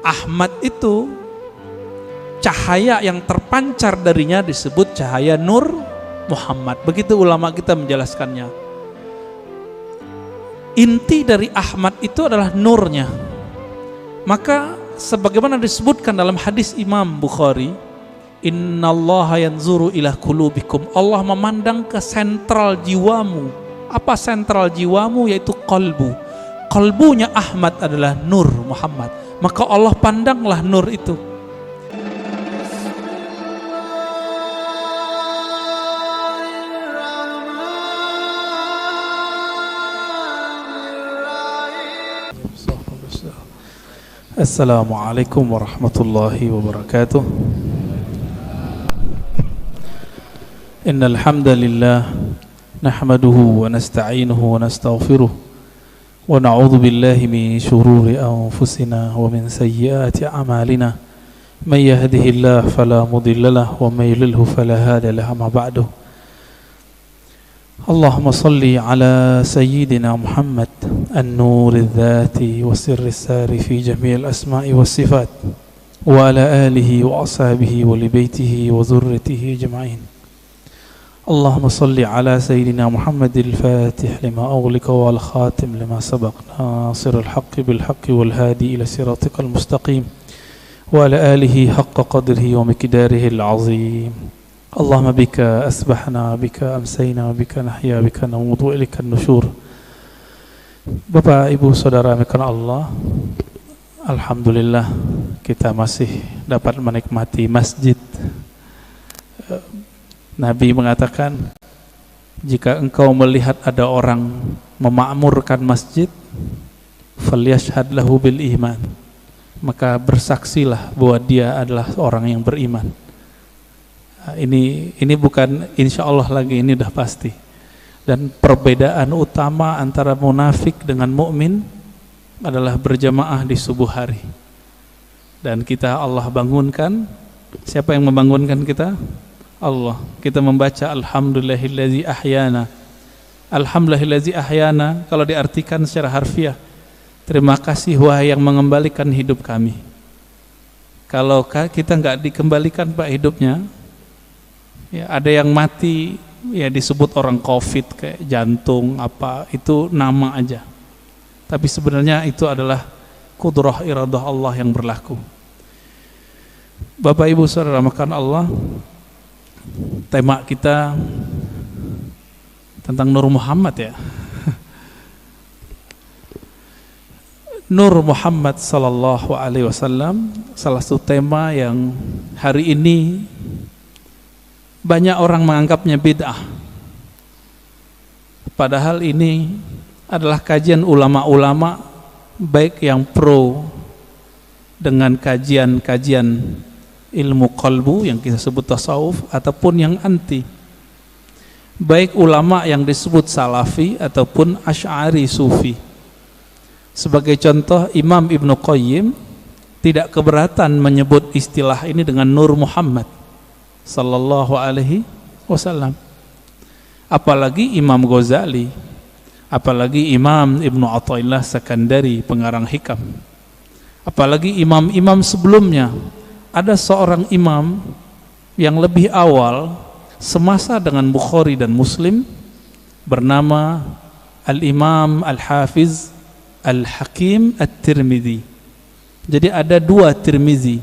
Ahmad itu cahaya yang terpancar darinya disebut cahaya Nur Muhammad. Begitu ulama kita menjelaskannya. Inti dari Ahmad itu adalah nurnya. Maka sebagaimana disebutkan dalam hadis Imam Bukhari, innallaha yanzuru ila qulubikum, Allah memandang ke sentral jiwamu. Apa sentral jiwamu? Yaitu qalbu. Qalbunya Ahmad adalah Nur Muhammad, maka Allah pandanglah nur itu. Assalamualaikum warahmatullahi wabarakatuh. Innal hamdalillah nahmaduhu wa nasta'inuhu wa nastaghfiruh wa na'udzu billahi min shururi anfusina wa min sayyiati a'malina. May yahdihillahu fala mudilla lahu wa may yudlilhu fala hadiya lahu. Amma ba'du. Allahumma salli ala sayyidina Muhammad an-nur adh-dhati wa sirri as-sari fi jami' al-asma'i was-sifat wa ala alihi wa ashabihi wa li baitihi wa dhurriyyatihi ajma'in. Allahumma salli ala sayyidina Muhammad al-fatih lima ughliqa wal khatim lima sabaq nasir al-haqqi bil haqqi wal hadi ila siratikal mustaqim wa ala alihi haqqa qadrihi wa miqdarihi al-azim. Allahumma bika asbahna, bika amsayna, bika nahya, bika namutu, ilaikan nusyur. Bapak, Ibu, Saudara karena Allah, alhamdulillah kita masih dapat menikmati masjid. Nabi mengatakan, jika engkau melihat ada orang memakmurkan masjid, falyashhad lahu bil iman, maka bersaksilah bahwa dia adalah orang yang beriman. Ini bukan insya Allah lagi, ini udah pasti. Dan perbedaan utama antara munafik dengan mukmin adalah berjamaah di subuh hari. Dan kita Allah bangunkan. Siapa yang membangunkan kita? Allah. Kita membaca alhamdulillahillazi ahyana. Alhamdulillahillazi ahyana kalau diartikan secara harfiah, terima kasih wahai yang mengembalikan hidup kami. Kalau kita nggak dikembalikan Pak hidupnya, ya, ada yang mati ya disebut orang COVID kayak jantung apa, itu nama aja. Tapi sebenarnya itu adalah kudrah iradah Allah yang berlaku. Bapak Ibu Saudara makan Allah, tema kita tentang Nur Muhammad ya. Nur Muhammad sallallahu alaihi wasallam, salah satu tema yang hari ini banyak orang menganggapnya bid'ah. Padahal ini adalah kajian ulama-ulama, baik yang pro dengan kajian-kajian ilmu qalbu yang kita sebut tasawuf, ataupun yang anti, baik ulama yang disebut salafi ataupun asy'ari sufi. Sebagai contoh, Imam Ibnu Qayyim tidak keberatan menyebut istilah ini dengan Nur Muhammad sallallahu alaihi wasallam. Apalagi Imam Ghazali, apalagi Imam Ibnu Athaillah Sakandari pengarang Hikam, apalagi imam-imam sebelumnya. Ada seorang imam yang lebih awal semasa dengan Bukhari dan Muslim bernama Al-Imam Al-Hafiz Al-Hakim At-Tirmidzi. Jadi ada dua Tirmizi.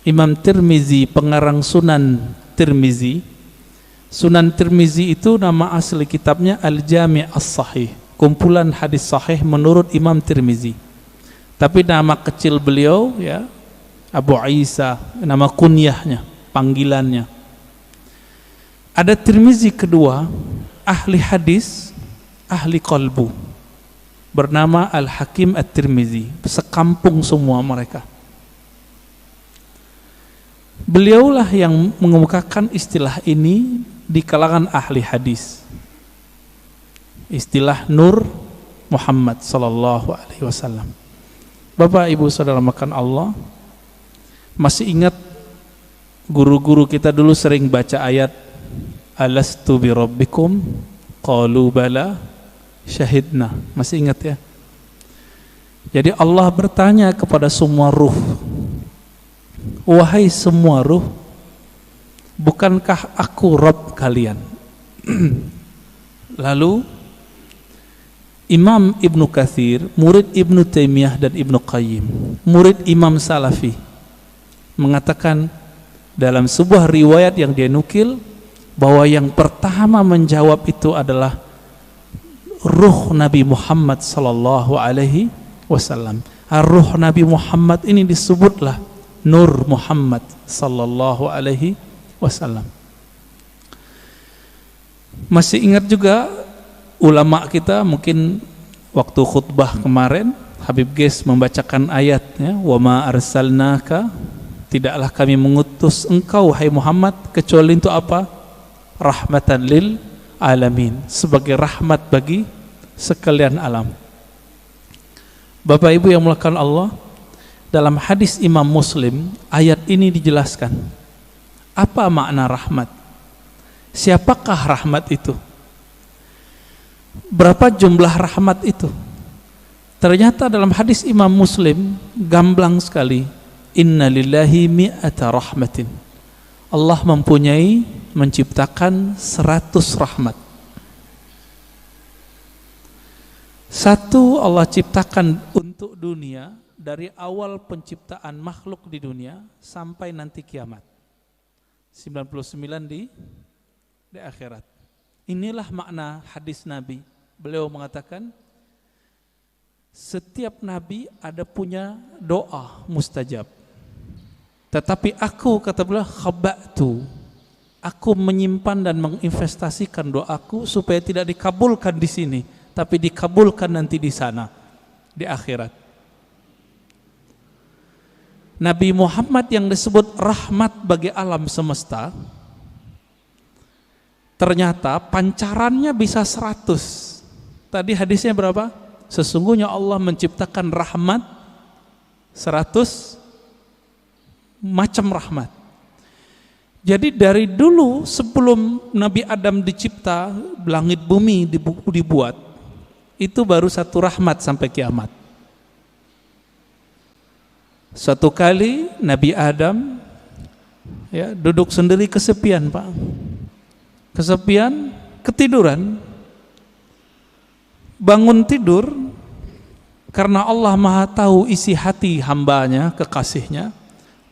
Imam Tirmizi pengarang Sunan Tirmizi. Sunan Tirmizi itu nama asli kitabnya Al-Jami' As-Sahih, kumpulan hadis sahih menurut Imam Tirmizi. Tapi nama kecil beliau ya Abu Isa, nama kunyahnya, panggilannya. Ada Tirmizi kedua, ahli hadis, ahli qalbu, bernama Al-Hakim At-Tirmizi. Sekampung semua mereka. Beliaulah yang mengemukakan istilah ini di kalangan ahli hadis, istilah Nur Muhammad sallallahu alaihi wasallam. Bapak Ibu Saudara makan Allah, masih ingat guru-guru kita dulu sering baca ayat alastu bi rabbikum qalu bala syahidna, masih ingat ya? Jadi Allah bertanya kepada semua ruh, wahai semua ruh, bukankah aku Rabb kalian? Lalu Imam Ibnu Katsir, murid Ibnu Taimiyah dan Ibnu Qayyim, murid Imam Salafi, mengatakan dalam sebuah riwayat yang dia nukil bahwa yang pertama menjawab itu adalah ruh Nabi Muhammad sallallahu alaihi wasallam. Ruh Nabi Muhammad ini disebutlah Nur Muhammad sallallahu alaihi wasallam. Masih ingat juga ulama kita mungkin waktu khutbah kemarin Habib Ges membacakan ayatnya, wa ma arsalnaka, tidaklah kami mengutus engkau hai Muhammad kecuali untuk apa? Rahmatan lil alamin, sebagai rahmat bagi sekalian alam. Bapak Ibu yang mulakan Allah, dalam hadis Imam Muslim ayat ini dijelaskan apa makna rahmat, siapakah rahmat itu, berapa jumlah rahmat itu. Ternyata dalam hadis Imam Muslim gamblang sekali, inna lillahi mi'ata rahmatin, Allah mempunyai, menciptakan 100 rahmat. Satu Allah ciptakan untuk dunia dari awal penciptaan makhluk di dunia sampai nanti kiamat. 99 di akhirat. Inilah makna hadis Nabi. Beliau mengatakan setiap nabi ada punya doa mustajab. Tetapi aku, kata beliau, khaba'tu, aku menyimpan dan menginvestasikan doaku supaya tidak dikabulkan di sini, tapi dikabulkan nanti di sana, di akhirat. Nabi Muhammad yang disebut rahmat bagi alam semesta, ternyata pancarannya bisa 100. Tadi hadisnya berapa? Sesungguhnya Allah menciptakan rahmat 100 macam rahmat. Jadi dari dulu sebelum Nabi Adam dicipta, langit bumi dibuat, itu baru satu rahmat sampai kiamat. Suatu kali Nabi Adam duduk sendiri kesepian, Pak. Kesepian, ketiduran. Bangun tidur, karena Allah Maha tahu isi hati hambanya, kekasihnya,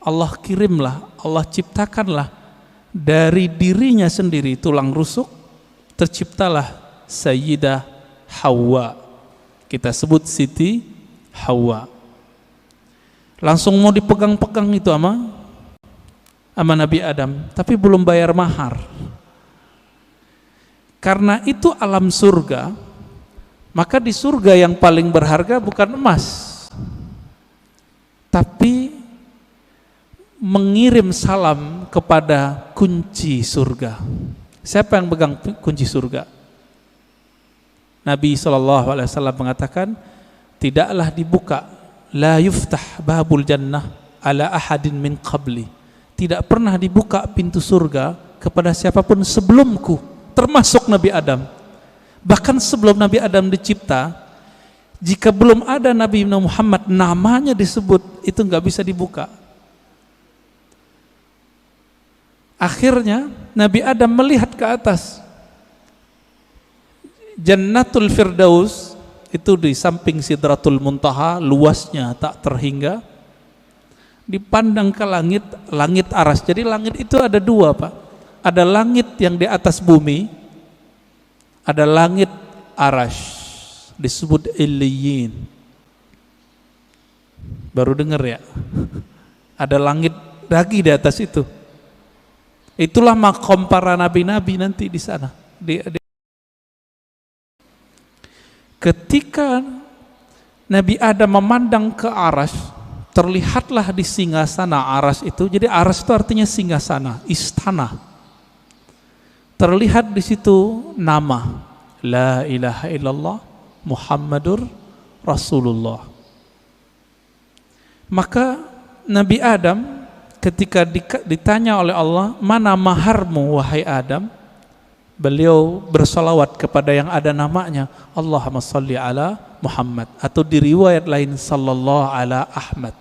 Allah kirimlah, Allah ciptakanlah dari dirinya sendiri tulang rusuk, terciptalah Sayyidah Hawa. Kita sebut Siti Hawa. Langsung mau dipegang-pegang itu sama Nabi Adam, tapi belum bayar mahar. Karena itu alam surga, maka di surga yang paling berharga bukan emas, tapi mengirim salam kepada kunci surga. Siapa yang pegang kunci surga? Nabi SAW mengatakan, tidaklah dibuka, la yuftah babul jannah ala ahadin min qabli, tidak pernah dibuka pintu surga kepada siapapun sebelumku, termasuk Nabi Adam. Bahkan sebelum Nabi Adam dicipta, jika belum ada Nabi Muhammad namanya disebut, itu nggak bisa dibuka. Akhirnya Nabi Adam melihat ke atas, Jannatul Firdaus itu di samping Sidratul Muntaha, luasnya tak terhingga. Dipandang ke langit, langit aras. Jadi langit itu ada dua, Pak. Ada langit yang di atas bumi, ada langit arash, disebut Illiyin. Baru dengar ya? Ada langit lagi di atas itu. Itulah makom para nabi-nabi nanti di sana. Ketika Nabi Adam memandang ke aras, terlihatlah di singgasana aras itu. Jadi aras itu artinya singgasana, istana. Terlihat di situ nama La ilaha illallah Muhammadur Rasulullah. Maka Nabi Adam ketika ditanya oleh Allah, mana maharmu wahai Adam? Beliau bersalawat kepada yang ada namanya, Allahumma salli ala Muhammad, atau di riwayat lain sallallahu ala Ahmad.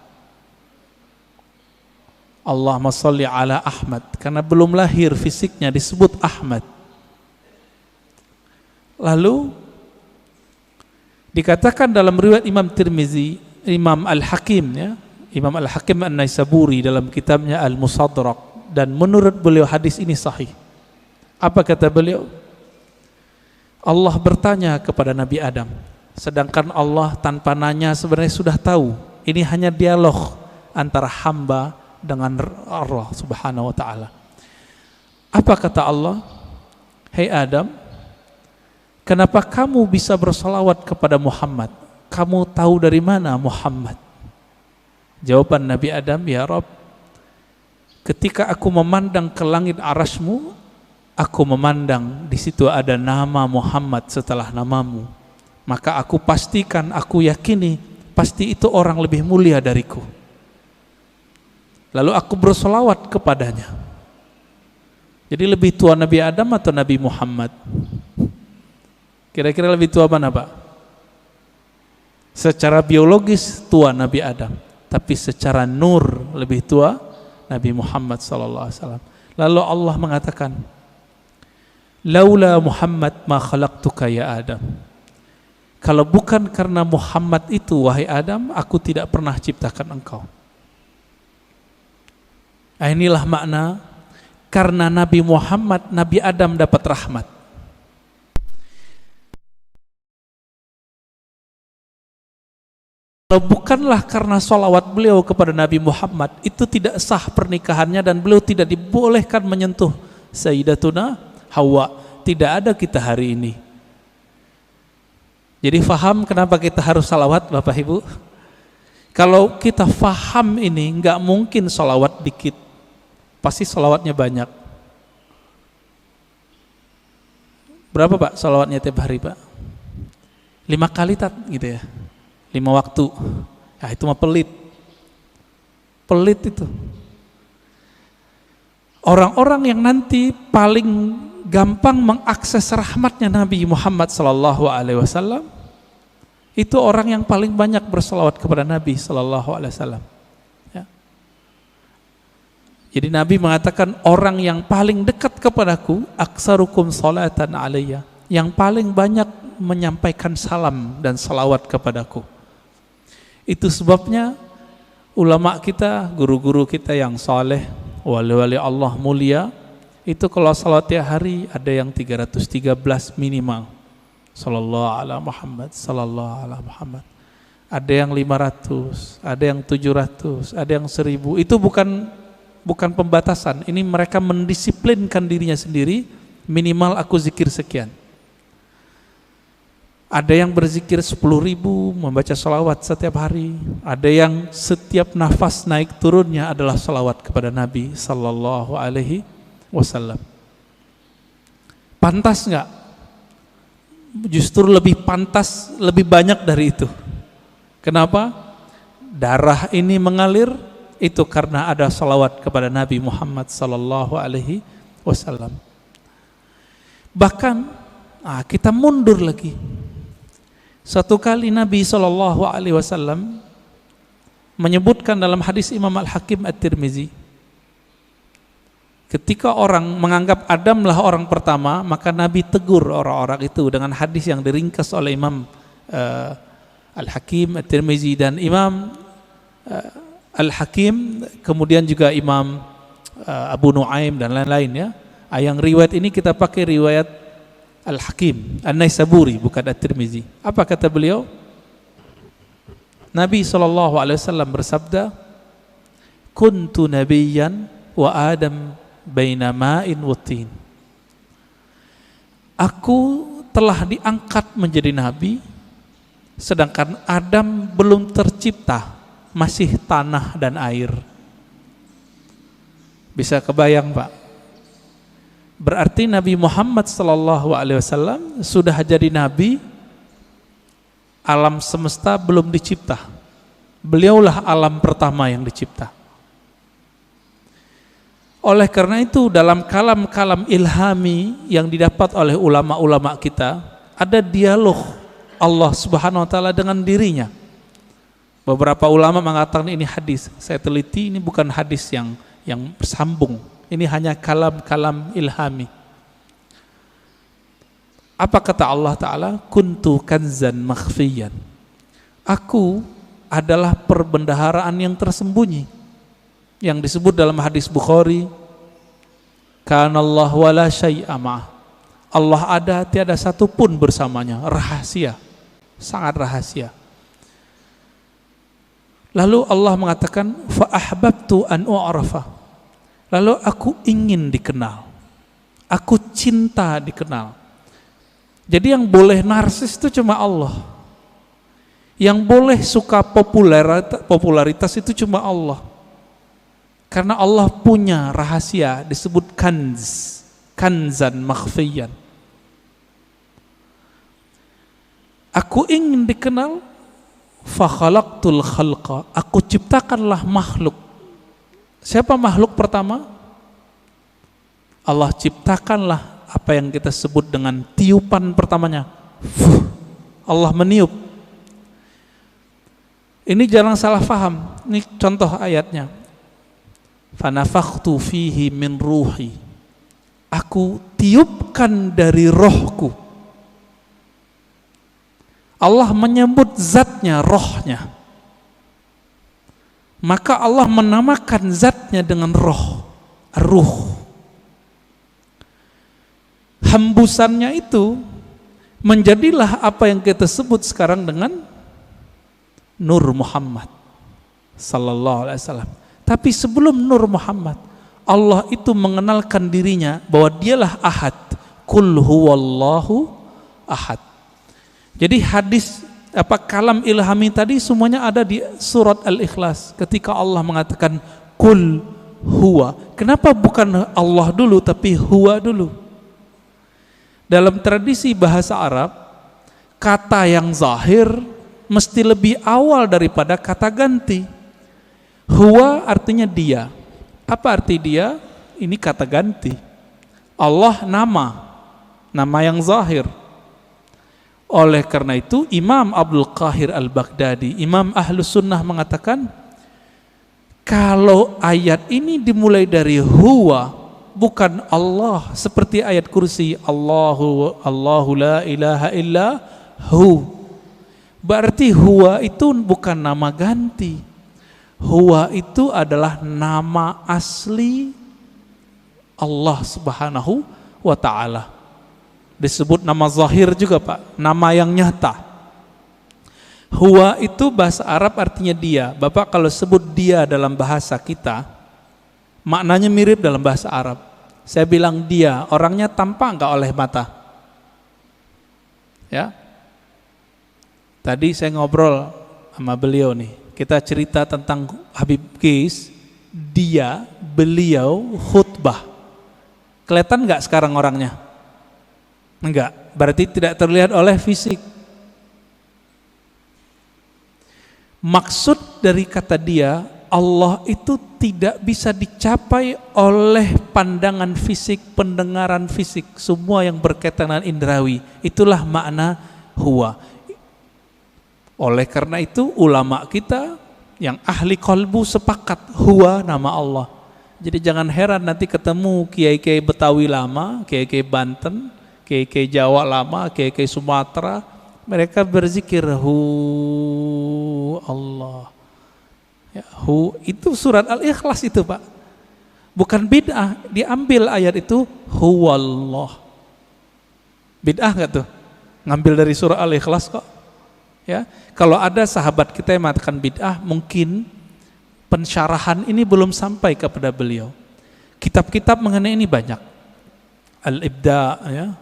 Allahumma sholli ala Ahmad, karena belum lahir fisiknya disebut Ahmad. Lalu dikatakan dalam riwayat Imam Tirmizi, Imam Al-Hakim ya, Imam Al-Hakim An-Naisaburi dalam kitabnya Al-Musadrak, dan menurut beliau hadis ini sahih. Apa kata beliau? Allah bertanya kepada Nabi Adam, sedangkan Allah tanpa nanya sebenarnya sudah tahu. Ini hanya dialog antara hamba dengan Allah Subhanahu wa taala. Apa kata Allah? Hei Adam, kenapa kamu bisa bersolawat kepada Muhammad? Kamu tahu dari mana Muhammad? Jawaban Nabi Adam, ya Rabb, ketika aku memandang ke langit arasmu, aku memandang di situ ada nama Muhammad setelah namamu. Maka aku pastikan, aku yakini pasti itu orang lebih mulia dariku. Lalu aku bersolawat kepadanya. Jadi lebih tua Nabi Adam atau Nabi Muhammad? Kira-kira lebih tua mana Pak? Secara biologis tua Nabi Adam, tapi secara nur lebih tua Nabi Muhammad SAW. Lalu Allah mengatakan, laula Muhammad ma khalaqtuka ya Adam. Kalau bukan karena Muhammad itu wahai Adam, aku tidak pernah ciptakan engkau. Nah, inilah makna karena Nabi Muhammad, Nabi Adam dapat rahmat. Kalau bukanlah karena sholawat beliau kepada Nabi Muhammad, itu tidak sah pernikahannya dan beliau tidak dibolehkan menyentuh Sayyidatuna Hawa. Tidak ada kita hari ini. Jadi faham kenapa kita harus sholawat Bapak Ibu? Kalau kita faham ini, nggak mungkin sholawat dikit. Pasti sholawatnya banyak. Berapa Pak sholawatnya tiap hari Pak? 5 kali gitu ya, 5 waktu. Ya itu mah pelit itu. Orang-orang yang nanti paling gampang mengakses rahmatnya Nabi Muhammad SAW, itu orang yang paling banyak berselawat kepada Nabi SAW. Jadi Nabi mengatakan orang yang paling dekat kepadaku aksarukum salatan alayya, yang paling banyak menyampaikan salam dan salawat kepadaku. Itu sebabnya ulama kita, guru-guru kita yang saleh, wali-wali Allah mulia, itu kalau salawat tiap hari ada yang 313 minimal. Sallallahu ala Muhammad, sallallahu ala Muhammad. Ada yang 500, ada yang 700, ada yang 1000. Itu bukan pembatasan, ini mereka mendisiplinkan dirinya sendiri, minimal aku zikir sekian. Ada yang berzikir 10.000, membaca salawat setiap hari. Ada yang setiap nafas naik turunnya adalah salawat kepada Nabi Sallallahu Alaihi Wasallam. Pantas nggak? Justru lebih pantas, lebih banyak dari itu. Kenapa? Darah ini mengalir itu karena ada salawat kepada Nabi Muhammad Sallallahu Alaihi Wasallam. Bahkan kita mundur lagi. Satu kali Nabi Sallallahu Alaihi Wasallam menyebutkan dalam hadis Imam Al-Hakim At-Tirmizi, ketika orang menganggap Adamlah orang pertama, maka Nabi tegur orang-orang itu dengan hadis yang diringkas oleh Imam Al-Hakim At-Tirmizi dan Imam Al-Hakim, kemudian juga Imam Abu Nuaim dan lain-lain ya. Yang riwayat ini kita pakai riwayat Al-Hakim An-Naisaburi, bukan At-Tirmizi. Apa kata beliau? Nabi SAW bersabda, kuntu nabiyyan wa Adam baina ma'in wa tin. Aku telah diangkat menjadi nabi, sedangkan Adam belum tercipta, masih tanah dan air. Bisa kebayang Pak? Berarti Nabi Muhammad SAW sudah jadi nabi, alam semesta belum dicipta. Beliaulah alam pertama yang dicipta. Oleh karena itu dalam kalam-kalam ilhami yang didapat oleh ulama-ulama kita, ada dialog Allah Subhanahu wa taala dengan dirinya. Beberapa ulama mengatakan ini hadis. Saya teliti, ini bukan hadis yang bersambung. Ini hanya kalam-kalam ilhami. Apa kata Allah Ta'ala? Kuntu kanzan makhfiyan. Aku adalah perbendaharaan yang tersembunyi. Yang disebut dalam hadis Bukhari, kanallahu wala syai'a ma'ah. Allah ada, tiada satu pun bersamanya. Rahasia, sangat rahasia. Lalu Allah mengatakan, fa ahbabtu an u'rafa. Lalu aku ingin dikenal. Aku cinta dikenal. Jadi yang boleh narsis itu cuma Allah. Yang boleh suka popularitas itu cuma Allah. Karena Allah punya rahasia disebut kanzan makhfiyan. Aku ingin dikenal, fa khalaqtul khalqa. Aku ciptakanlah makhluk. Siapa makhluk pertama? Allah ciptakanlah apa yang kita sebut dengan tiupan pertamanya. Allah meniup. Ini jangan salah faham. Ini contoh ayatnya. Fanafakhtu fihi min ruhi. Aku tiupkan dari rohku. Allah menyebut zatnya, rohnya. Maka Allah menamakan zatnya dengan roh, ruh. Hembusannya itu menjadilah apa yang kita sebut sekarang dengan Nur Muhammad sallallahu alaihi wasallam. Tapi sebelum Nur Muhammad, Allah itu mengenalkan dirinya bahwa dialah Ahad. Qul huwallahu ahad. Jadi hadis kalam ilhami tadi semuanya ada di surat Al-Ikhlas ketika Allah mengatakan Qul huwa. Kenapa bukan Allah dulu tapi huwa dulu? Dalam tradisi bahasa Arab, kata yang zahir mesti lebih awal daripada kata ganti. Huwa artinya dia. Apa arti dia? Ini kata ganti. Allah nama yang zahir. Oleh karena itu Imam Abdul Qahir Al-Baghdadi, Imam Ahlus Sunnah mengatakan, kalau ayat ini dimulai dari huwa, bukan Allah, seperti ayat kursi Allahu la ilaha illa hu, berarti huwa itu bukan nama ganti. Huwa itu adalah nama asli Allah Subhanahu wa ta'ala. Disebut nama zahir juga Pak, nama yang nyata. Huwa itu bahasa Arab artinya dia. Bapak kalau sebut dia dalam bahasa kita, maknanya mirip dalam bahasa Arab. Saya bilang dia, orangnya tampak enggak oleh mata? Ya. Tadi saya ngobrol sama beliau nih. Kita cerita tentang Habib Qais, beliau khutbah. Kelihatan enggak sekarang orangnya? Enggak, berarti tidak terlihat oleh fisik. Maksud dari kata dia, Allah itu tidak bisa dicapai oleh pandangan fisik, pendengaran fisik, semua yang berkaitan dengan indrawi. Itulah makna huwa. Oleh karena itu ulama kita yang ahli qalbu sepakat huwa nama Allah. Jadi jangan heran nanti ketemu kiai-kiai Betawi lama, kiai-kiai Banten, kiai-kiai Jawa lama, kiai-kiai Sumatera, mereka berzikir hu Allah. Ya, hu itu surat Al-Ikhlas itu Pak. Bukan bid'ah, diambil ayat itu huwallah. Bid'ah enggak tuh? Ngambil dari surah Al-Ikhlas kok. Ya, kalau ada sahabat kita yang mengatakan bid'ah, mungkin pensyarahan ini belum sampai kepada beliau. Kitab-kitab mengenai ini banyak. Al-Ibda ya,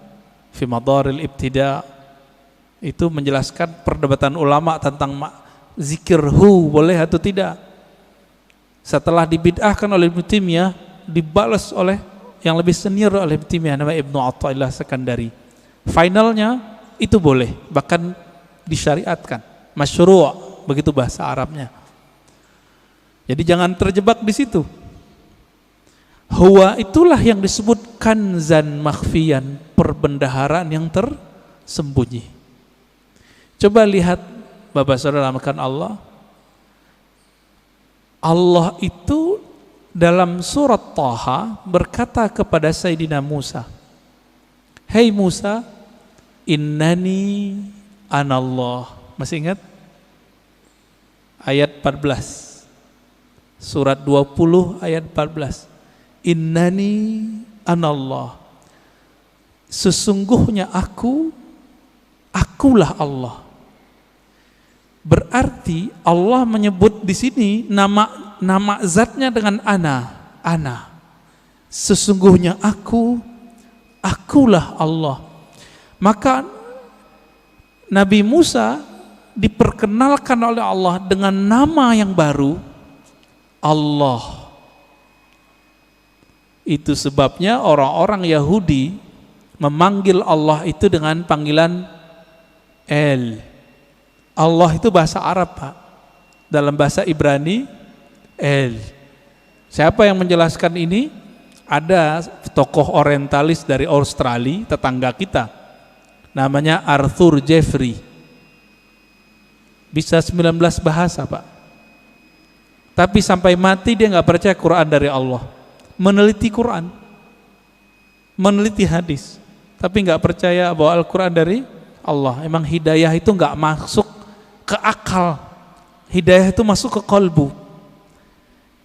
fi Madaril Ibtida, itu menjelaskan perdebatan ulama tentang zikir hu boleh atau tidak. Setelah dibid'ahkan oleh Ibnu Taimiyah, dibalas oleh yang lebih senior oleh Ibnu Taimiyah, namanya Ibnu Athaillah Sekandari. Finalnya itu boleh, bahkan disyariatkan, masyru', begitu bahasa Arabnya. Jadi jangan terjebak di situ. Huwa itulah yang disebut kanzan makhfiyan, perbendaharaan yang tersembunyi. Coba lihat Bapak Saudara amakan Allah. Allah itu dalam surat Thaha berkata kepada Sayyidina Musa, "Hei Musa, innani anallah." Masih ingat? Ayat 14. Surat 20 ayat 14. Innani anallah. Sesungguhnya akulah Allah. Berarti Allah menyebut di sini nama zatnya dengan ana. Sesungguhnya akulah Allah. Maka Nabi Musa diperkenalkan oleh Allah dengan nama yang baru, Allah. Itu sebabnya orang-orang Yahudi memanggil Allah itu dengan panggilan El. Allah itu bahasa Arab, Pak. Dalam bahasa Ibrani, El. Siapa yang menjelaskan ini? Ada tokoh orientalis dari Australia, tetangga kita. Namanya Arthur Jeffrey. Bisa 19 bahasa, Pak. Tapi sampai mati dia nggak percaya Quran dari Allah. Meneliti Quran, meneliti hadis, tapi nggak percaya bahwa Al-Quran dari Allah. Emang hidayah itu nggak masuk ke akal, hidayah itu masuk ke kolbu.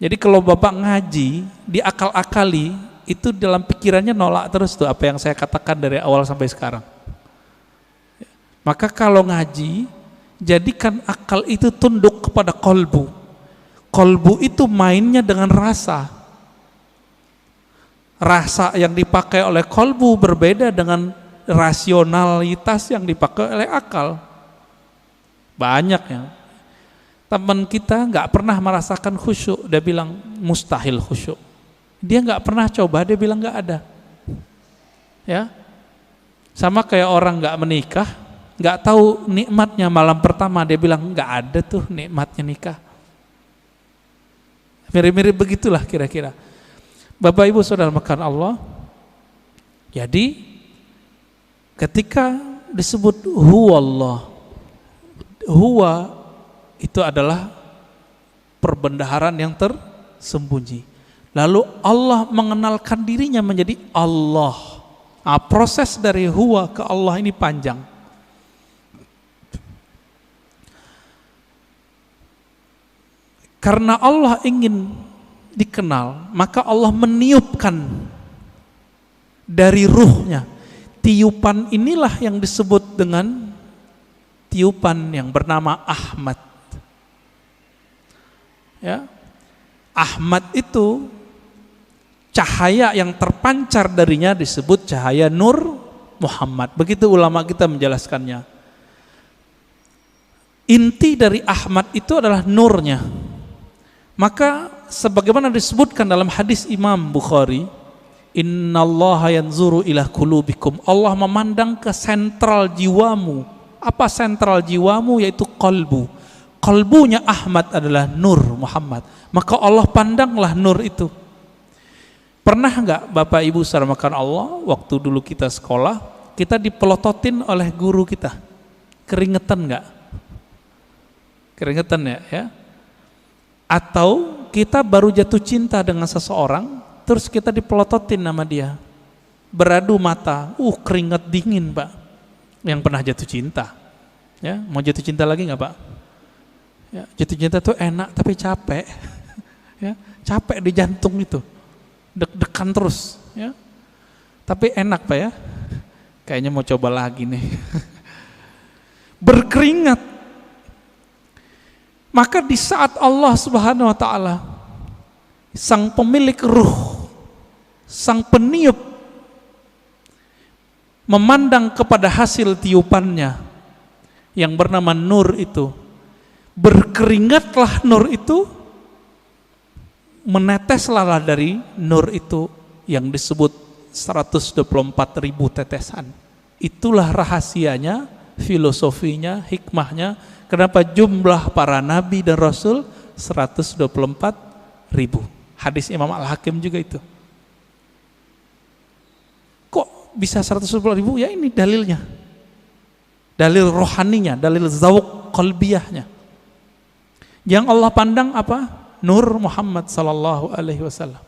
Jadi kalau Bapak ngaji, diakal-akali, itu dalam pikirannya nolak terus tuh apa yang saya katakan dari awal sampai sekarang. Maka kalau ngaji, jadikan akal itu tunduk kepada kolbu. Kolbu itu mainnya dengan rasa. Rasa yang dipakai oleh kolbu berbeda dengan rasionalitas yang dipakai oleh akal. Banyak ya. Teman kita nggak pernah merasakan khusyuk, dia bilang mustahil khusyuk. Dia nggak pernah coba, dia bilang nggak ada. Ya, sama kayak orang nggak menikah, nggak tahu nikmatnya malam pertama, dia bilang nggak ada tuh nikmatnya nikah. Mirip-mirip begitulah kira-kira. Bapak Ibu Saudara makan Allah. Jadi ketika disebut huwallah, huwa itu adalah perbendaharaan yang tersembunyi. Lalu Allah mengenalkan dirinya menjadi Allah. Nah, proses dari huwa ke Allah ini panjang. Karena Allah ingin dikenal, maka Allah meniupkan dari ruhnya. Tiupan inilah yang disebut dengan tiupan yang bernama Ahmad. Ya, Ahmad itu cahaya yang terpancar darinya disebut cahaya Nur Muhammad. Begitu ulama kita menjelaskannya. Inti dari Ahmad itu adalah nurnya. Maka sebagaimana disebutkan dalam hadis Imam Bukhari, innallaha yanzuru ila qulubikum. Allah memandang ke sentral jiwamu. Apa sentral jiwamu? Yaitu qalbu. Qalbunya Ahmad adalah Nur Muhammad. Maka Allah pandanglah nur itu. Pernah enggak Bapak Ibu saudara makan Allah, waktu dulu kita sekolah, kita dipelototin oleh guru kita? Keringetan enggak? Keringetan ya? Atau kita baru jatuh cinta dengan seseorang, terus kita dipelototin nama dia, beradu mata, keringat dingin Pak. Yang pernah jatuh cinta, ya mau jatuh cinta lagi nggak Pak? Ya, jatuh cinta tuh enak tapi capek, ya capek di jantung itu, deg-degan terus, ya. Tapi enak Pak ya, kayaknya mau coba lagi nih, berkeringat. Maka di saat Allah Subhanahu wa Ta'ala, sang pemilik ruh, sang peniup, memandang kepada hasil tiupannya yang bernama nur itu, berkeringatlah nur itu, meneteslah dari nur itu yang disebut 124.000 tetesan. Itulah rahasianya, filosofinya, hikmahnya, kenapa jumlah para nabi dan rasul 124.000. Hadis Imam Al-Hakim juga itu. Kok bisa 124.000? Ya ini dalilnya. dalil rohaninya, dalil zauq qalbiyahnya. Yang Allah pandang apa? Nur Muhammad sallallahu alaihi wasallam.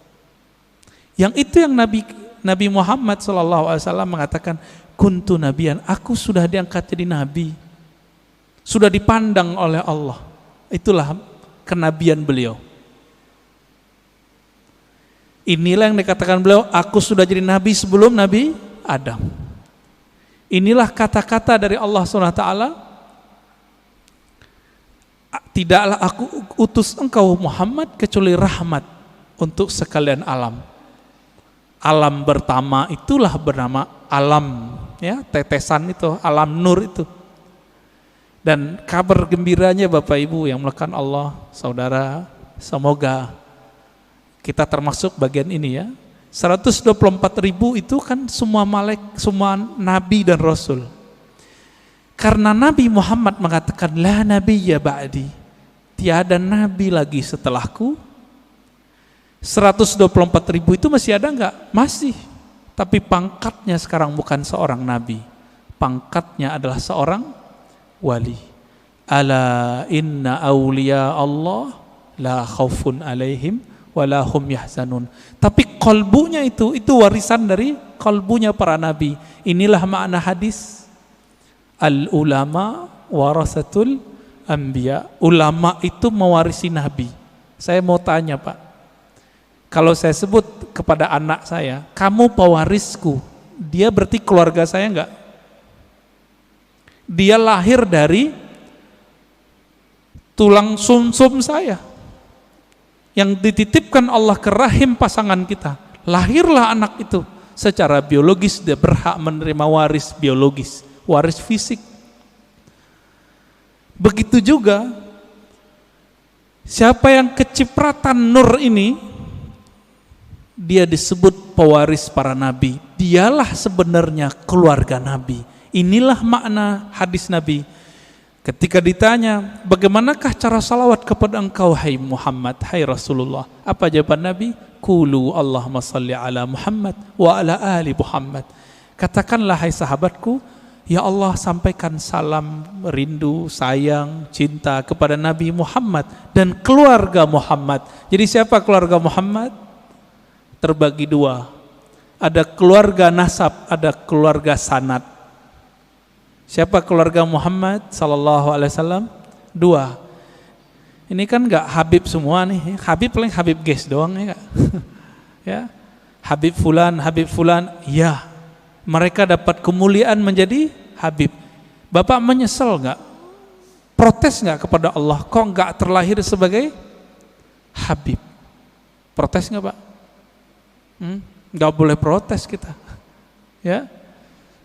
Yang itu yang Nabi Muhammad sallallahu alaihi wasallam mengatakan, kuntu nabiyan, aku sudah diangkat jadi nabi. Sudah dipandang oleh Allah. Itulah kenabian beliau. Inilah yang dikatakan beliau, aku sudah jadi nabi sebelum Nabi Adam. Inilah kata-kata dari Allah SWT, tidaklah aku utus engkau Muhammad kecuali rahmat untuk sekalian alam. Alam pertama itulah bernama alam, ya, tetesan itu, alam nur itu. Dan kabar gembiranya Bapak Ibu yang melakukan Allah, saudara, semoga kita termasuk bagian ini ya. 124.000 itu kan semua nabi dan rasul. Karena Nabi Muhammad mengatakan la nabiyya ba'di, tiada nabi lagi setelahku. 124.000 itu masih ada enggak? Masih. Tapi pangkatnya sekarang bukan seorang nabi. Pangkatnya adalah seorang wali. Ala inna awliya Allah la khaufun alaihim wala hum yahzanun. Tapi qalbunya itu warisan dari qalbunya para nabi. Inilah makna hadis al ulama warasatul anbiya. Ulama itu mewarisi nabi. Saya mau tanya Pak, kalau saya sebut kepada anak saya, kamu pewarisku, dia berarti keluarga saya enggak? Dia lahir dari tulang sumsum saya yang dititipkan Allah ke rahim pasangan kita. Lahirlah anak itu. Secara biologis dia berhak menerima waris biologis, waris fisik. Begitu juga siapa yang kecipratan nur ini, dia disebut pewaris para nabi. Dialah sebenarnya keluarga nabi. Inilah makna hadis Nabi. Ketika ditanya, bagaimanakah cara salawat kepada engkau hai Muhammad, hai Rasulullah? Apa jawaban Nabi? Qulu Allahumma salli ala Muhammad wa ala ali Muhammad. Katakanlah hai sahabatku, ya Allah sampaikan salam, rindu, sayang, cinta kepada Nabi Muhammad dan keluarga Muhammad. Jadi siapa keluarga Muhammad? Terbagi dua. Ada keluarga nasab, ada keluarga sanad. Siapa keluarga Muhammad sallallahu alaihi wasallam? Dua. Ini kan enggak Habib semua nih. Habib paling Habib Ges doang ya enggak? Ya. Habib fulan, ya. Mereka dapat kemuliaan menjadi Habib. Bapak menyesal enggak? Protes enggak kepada Allah? Kok enggak terlahir sebagai Habib? Protes enggak, Pak? Enggak boleh protes kita. Ya.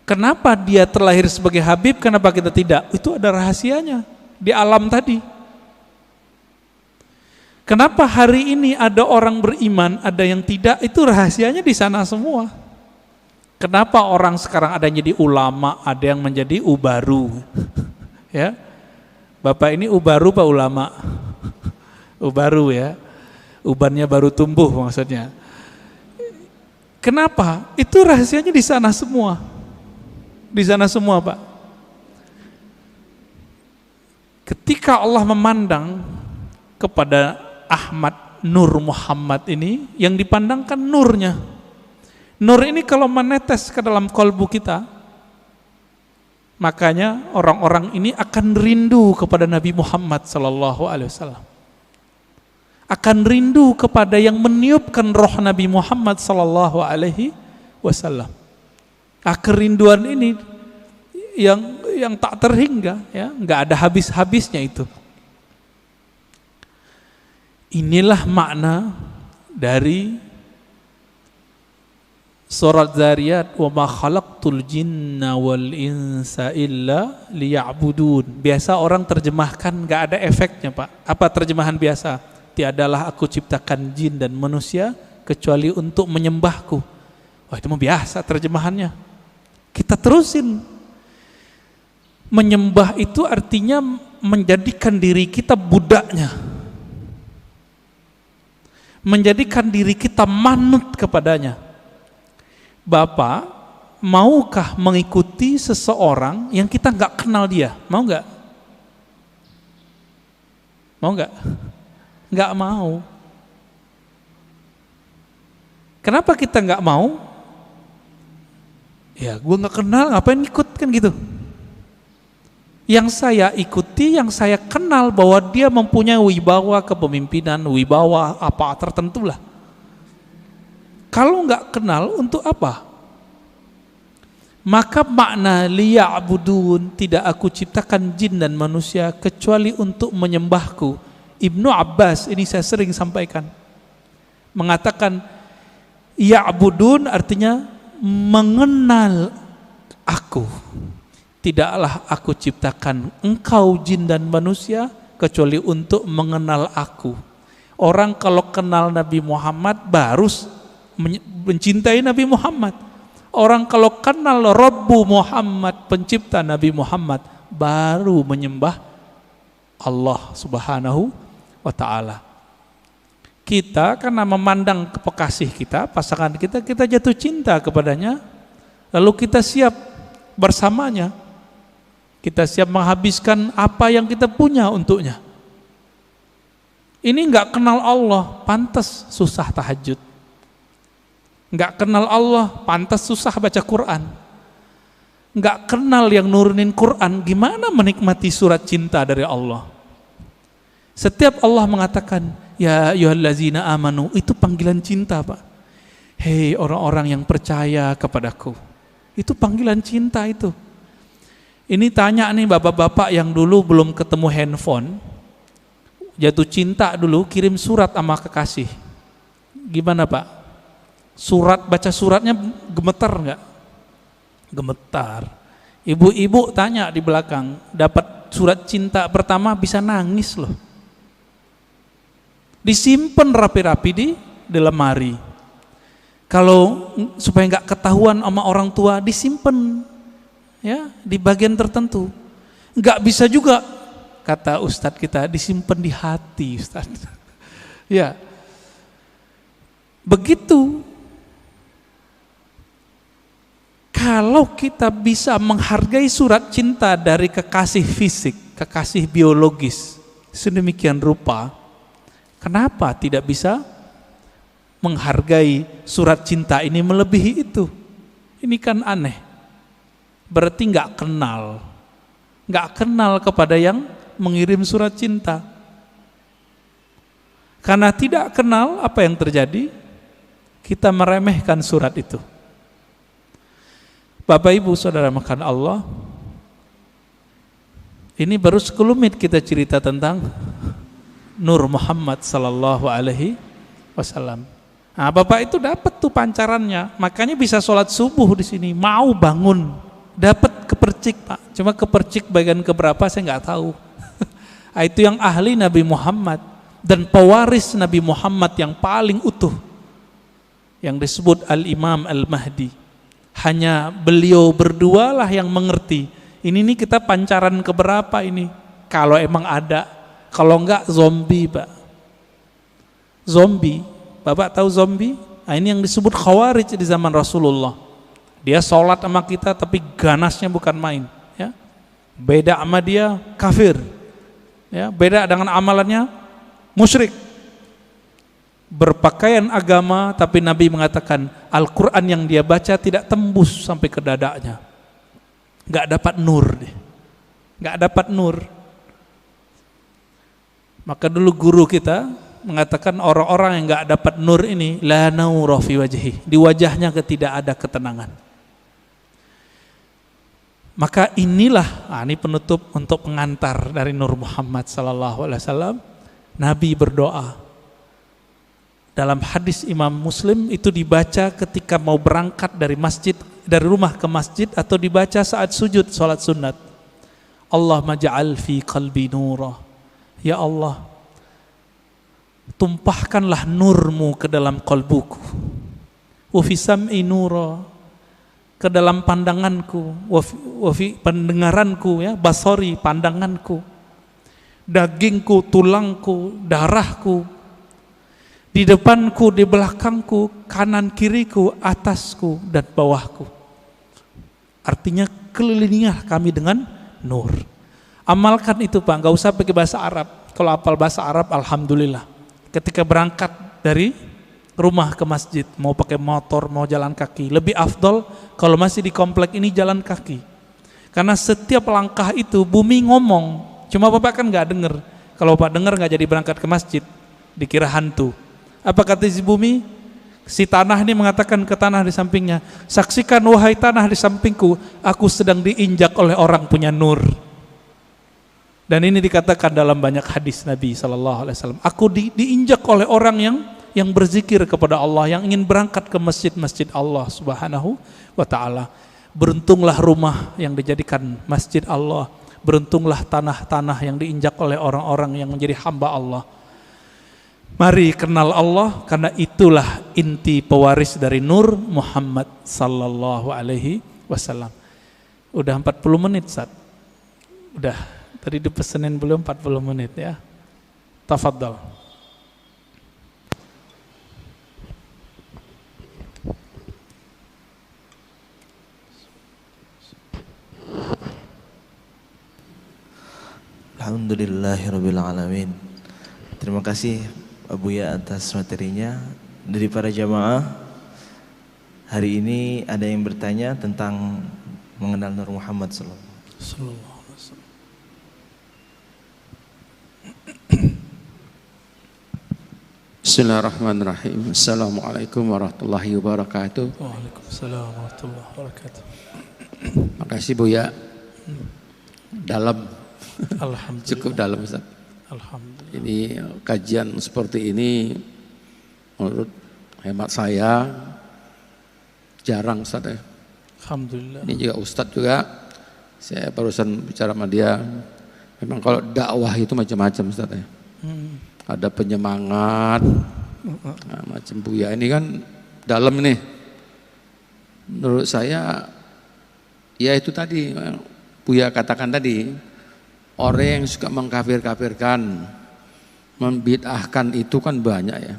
Kenapa dia terlahir sebagai Habib, kenapa kita tidak? Itu ada rahasianya di alam tadi. Kenapa hari ini ada orang beriman, ada yang tidak? Itu rahasianya di sana semua. Kenapa orang sekarang ada yang jadi ulama, ada yang menjadi ubaru? Ya, Bapak ini ubaru Pak ulama? Ubaru ya, ubannya baru tumbuh maksudnya. Kenapa? Itu rahasianya di sana semua. Di sana semua Pak. Ketika Allah memandang kepada Ahmad Nur Muhammad ini, yang dipandangkan nurnya. Nur ini kalau menetes ke dalam kalbu kita, makanya orang-orang ini akan rindu kepada Nabi Muhammad sallallahu alaihi wasallam. Akan rindu kepada yang meniupkan roh Nabi Muhammad sallallahu alaihi wasallam. Kerinduan ini yang tak terhingga, ya, nggak ada habis-habisnya itu. Inilah makna dari surat Zariyat, wa ma khalaqtul jinna wal insa illa liya'budun. Biasa orang terjemahkan nggak ada efeknya Pak. Apa terjemahan biasa? Tiadalah aku ciptakan jin dan manusia kecuali untuk menyembahku. Wah, itu mah biasa terjemahannya. Kita terusin. Menyembah itu artinya menjadikan diri kita budaknya. Menjadikan diri kita manut kepadanya. Bapak maukah mengikuti seseorang yang kita nggak kenal dia? Mau nggak? Mau nggak? Nggak mau. Kenapa kita nggak mau? Ya, gue nggak kenal, ngapain ikut kan gitu. Yang saya ikuti, yang saya kenal bahwa dia mempunyai wibawa kepemimpinan, wibawa apa tertentu lah. Kalau nggak kenal, untuk apa? Maka makna liya'budun, tidak aku ciptakan jin dan manusia kecuali untuk menyembahku. Ibnu Abbas, ini saya sering sampaikan, mengatakan ya'budun artinya mengenal aku. Tidaklah aku ciptakan engkau jin dan manusia kecuali untuk mengenal aku. Orang kalau kenal Nabi Muhammad baru mencintai Nabi Muhammad. Orang kalau kenal Rabbu Muhammad, pencipta Nabi Muhammad, baru menyembah Allah Subhanahu wa ta'ala. Kita karena memandang kekasih kita, pasangan kita, kita jatuh cinta kepadanya, lalu kita siap bersamanya. Kita siap menghabiskan apa yang kita punya untuknya. Ini enggak kenal Allah, pantas susah tahajud. Enggak kenal Allah, pantas susah baca Quran. Enggak kenal yang nurunin Quran, gimana menikmati surat cinta dari Allah? Setiap Allah mengatakan, ya ayyuhallazina amanu, itu panggilan cinta, Pak. Hei orang-orang yang percaya kepadaku. Itu panggilan cinta itu. Ini tanya nih bapak-bapak yang dulu belum ketemu handphone, jatuh cinta dulu, kirim surat sama kekasih. Gimana Pak? Surat, baca suratnya gemetar nggak? Gemetar. Ibu-ibu tanya di belakang, dapat surat cinta pertama bisa nangis loh. Disimpan rapi-rapi di lemari. Kalau supaya nggak ketahuan sama orang tua, disimpan ya di bagian tertentu. Nggak bisa juga, kata Ustadz kita, disimpan di hati, Ustadz. Ya, begitu. Kalau kita bisa menghargai surat cinta dari kekasih fisik, kekasih biologis, sedemikian rupa, kenapa tidak bisa menghargai surat cinta ini melebihi itu? Ini kan aneh. Berarti nggak kenal kepada yang mengirim surat cinta. Karena tidak kenal, apa yang terjadi? Kita meremehkan surat itu. Bapak Ibu Saudara makan Allah, ini baru sekelumit kita cerita tentang Nur Muhammad sallallahu alaihi wasallam. Nah, Bapak itu dapat tuh pancarannya, makanya bisa sholat subuh di sini, mau bangun, dapat kepercik Pak. Cuma kepercik bagian keberapa saya nggak tahu. Itu yang ahli Nabi Muhammad dan pewaris Nabi Muhammad yang paling utuh, yang disebut Al-Imam Al-Mahdi. Hanya beliau berdua lah yang mengerti. Ini nih kita pancaran keberapa ini? Kalau emang ada, kalau enggak zombie Pak. Zombie, Bapak tahu zombie? Nah, ini yang disebut Khawarij di zaman Rasulullah. Dia sholat sama kita tapi ganasnya bukan main. Ya, beda sama dia kafir. Ya, beda dengan amalannya musyrik. Berpakaian agama, tapi Nabi mengatakan Al-Quran yang dia baca tidak tembus sampai ke dadanya. Gak dapat nur deh. Gak dapat nur. Maka dulu guru kita mengatakan orang-orang yang gak dapat nur ini la naura fi wajhi, di wajahnya tidak ada ketenangan. Maka inilah, ini penutup untuk pengantar dari Nur Muhammad sallallahu alaihi wasallam. Nabi berdoa. Dalam hadis Imam Muslim itu dibaca ketika mau berangkat dari masjid, dari rumah ke masjid, atau dibaca saat sujud salat sunat. Allahumma ja'al fi qalbi nura. Ya Allah, tumpahkanlah nurmu ke dalam kalbuku. Wa fi sam'i nura, ke dalam pandanganku. Wa fi pendengaranku, ya, basari, pandanganku. Dagingku, tulangku, darahku. Di depanku, di belakangku, kanan kiriku, atasku dan bawahku. Artinya kelilingilah kami dengan nur. Amalkan itu Pak, nggak usah pakai bahasa Arab. Kalau hafal bahasa Arab, alhamdulillah. Ketika berangkat dari rumah ke masjid, mau pakai motor, mau jalan kaki, lebih afdol kalau masih di komplek ini jalan kaki. Karena setiap langkah itu bumi ngomong, cuma Bapak kan nggak dengar. Kalau Bapak dengar nggak jadi berangkat ke masjid, dikira hantu. Apa kata si bumi? Si tanah ini mengatakan ke tanah di sampingnya, saksikan wahai tanah di sampingku, aku sedang diinjak oleh orang punya nur. Dan ini dikatakan dalam banyak hadis Nabi SAW. Aku diinjak oleh orang yang berzikir kepada Allah, yang ingin berangkat ke masjid-masjid Allah Subhanahu wa Ta'ala. Beruntunglah rumah yang dijadikan masjid Allah, beruntunglah tanah-tanah yang diinjak oleh orang-orang yang menjadi hamba Allah. Mari kenal Allah, karena itulah inti pewaris dari Nur Muhammad sallallahu alaihi wasallam. Udah 40 menit, Ustaz. Udah, tadi dipesenin belum 40 menit ya. Tafadhal. Alhamdulillahirabbil alamin. Terima kasih Pak Buya atas materinya. Dari para jamaah, hari ini ada yang bertanya tentang mengenal Nur Muhammad sallallahu alaihi wasallam. Bismillahirrahmanirrahim. Assalamualaikum warahmatullahi wabarakatuh. Waalaikumsalam warahmatullahi wabarakatuh. Makasih Buya. Dalam. Alhamdulillah. Cukup dalam Ustaz. Alhamdulillah. Ini kajian seperti ini menurut hemat saya jarang Ustaz ya. Alhamdulillah. Ini juga Ustaz juga, saya barusan bicara sama dia, memang kalau dakwah itu macam-macam Ustaz ya. Ada penyemangat, nah, macam Buya ini kan dalam nih. Menurut saya, ya itu tadi Buya katakan tadi, orang yang suka mengkafir-kafirkan, membid'ahkan itu kan banyak ya.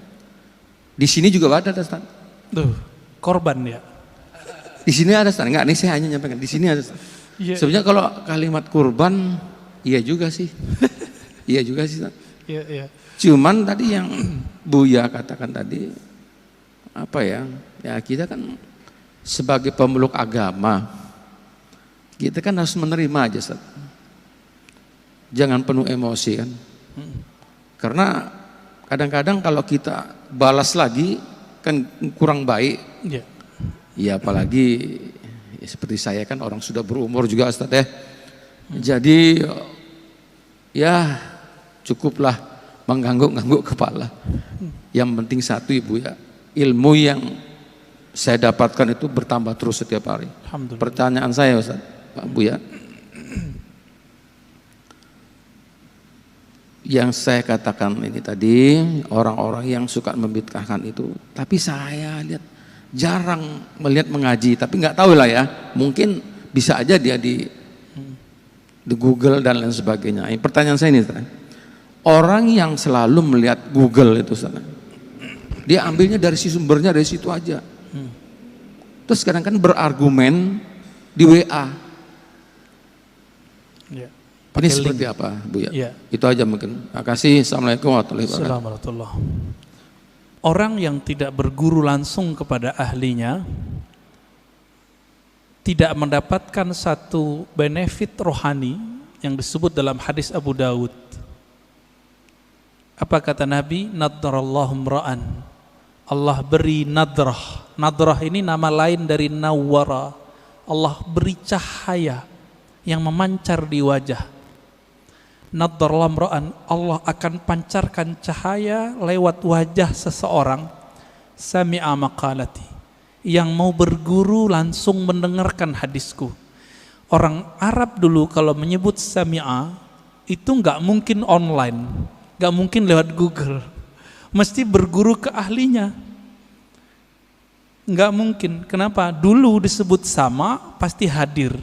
Di sini juga ada Ustaz. Tuh, korban ya. Di sini ada Ustaz, enggak nih saya hanya nyampaikan di sini ada Ustaz. Yeah. Sebenarnya kalau kalimat kurban, iya juga sih. Iya juga sih Ustaz. Iya, iya. Cuman tadi yang Buya katakan tadi, apa ya, ya kita kan sebagai pemeluk agama, kita kan harus menerima aja Ustaz. Jangan penuh emosi kan. Karena kadang-kadang kalau kita balas lagi kan kurang baik. Iya. Ya apalagi ya, seperti saya kan orang sudah berumur juga Ustaz ya. Jadi ya cukuplah mengangguk-angguk kepala. Yang penting satu Ibu ya, ilmu yang saya dapatkan itu bertambah terus setiap hari. Pertanyaan saya Ustaz, Pak Buya, yang saya katakan ini tadi, orang-orang yang suka membid'ahkan itu, tapi saya lihat jarang melihat mengaji, tapi nggak tahu lah ya, mungkin bisa aja dia di Google dan lain sebagainya. Pertanyaan saya ini, orang yang selalu melihat Google itu, dia ambilnya dari si sumbernya dari situ aja. Terus kadang-kadang berargumen di WA. Ya. Ini seperti apa, Bu ya? Ya? Itu aja mungkin. Terima kasih. Assalamualaikum warahmatullahi wabarakatuh. Orang yang tidak berguru langsung kepada ahlinya tidak mendapatkan satu benefit rohani yang disebut dalam hadis Abu Dawud. Apa kata Nabi? Nadrallahu mra'an. Allah beri nadrah. Nadrah ini nama lain dari nawwara. Allah beri cahaya yang memancar di wajah. Nadrallahu mra'an. Allah akan pancarkan cahaya lewat wajah seseorang. Sami'a maqalati. Yang mau berguru langsung mendengarkan hadisku. Orang Arab dulu kalau menyebut sami'a itu nggak mungkin online. Gak mungkin lewat Google, mesti berguru ke ahlinya. Gak mungkin, kenapa? Dulu disebut sama, pasti hadir.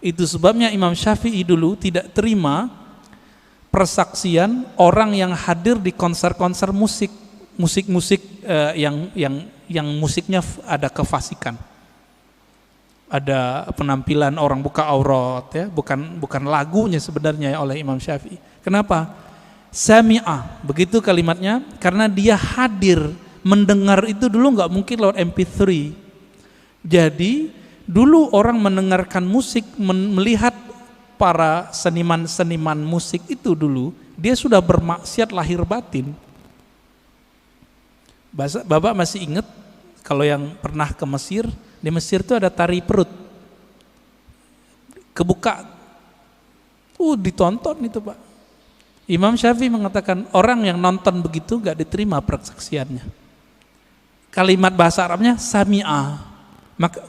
Itu sebabnya Imam Syafi'i dulu tidak terima persaksian orang yang hadir di konser-konser musik yang musiknya ada kefasikan. ada penampilan orang buka aurat ya, bukan lagunya sebenarnya oleh Imam Syafi'i. Kenapa? Sami'a, begitu kalimatnya, karena dia hadir, mendengar itu dulu nggak mungkin lewat MP3. Jadi dulu orang mendengarkan musik, melihat para seniman-seniman musik itu dulu, dia sudah bermaksiat lahir batin. Bapak masih ingat kalau yang pernah ke Mesir, di Mesir itu ada tari perut, kebuka, ditonton itu Pak. Imam Syafi'i mengatakan orang yang nonton begitu gak diterima persaksiannya. Kalimat bahasa Arabnya sami'a,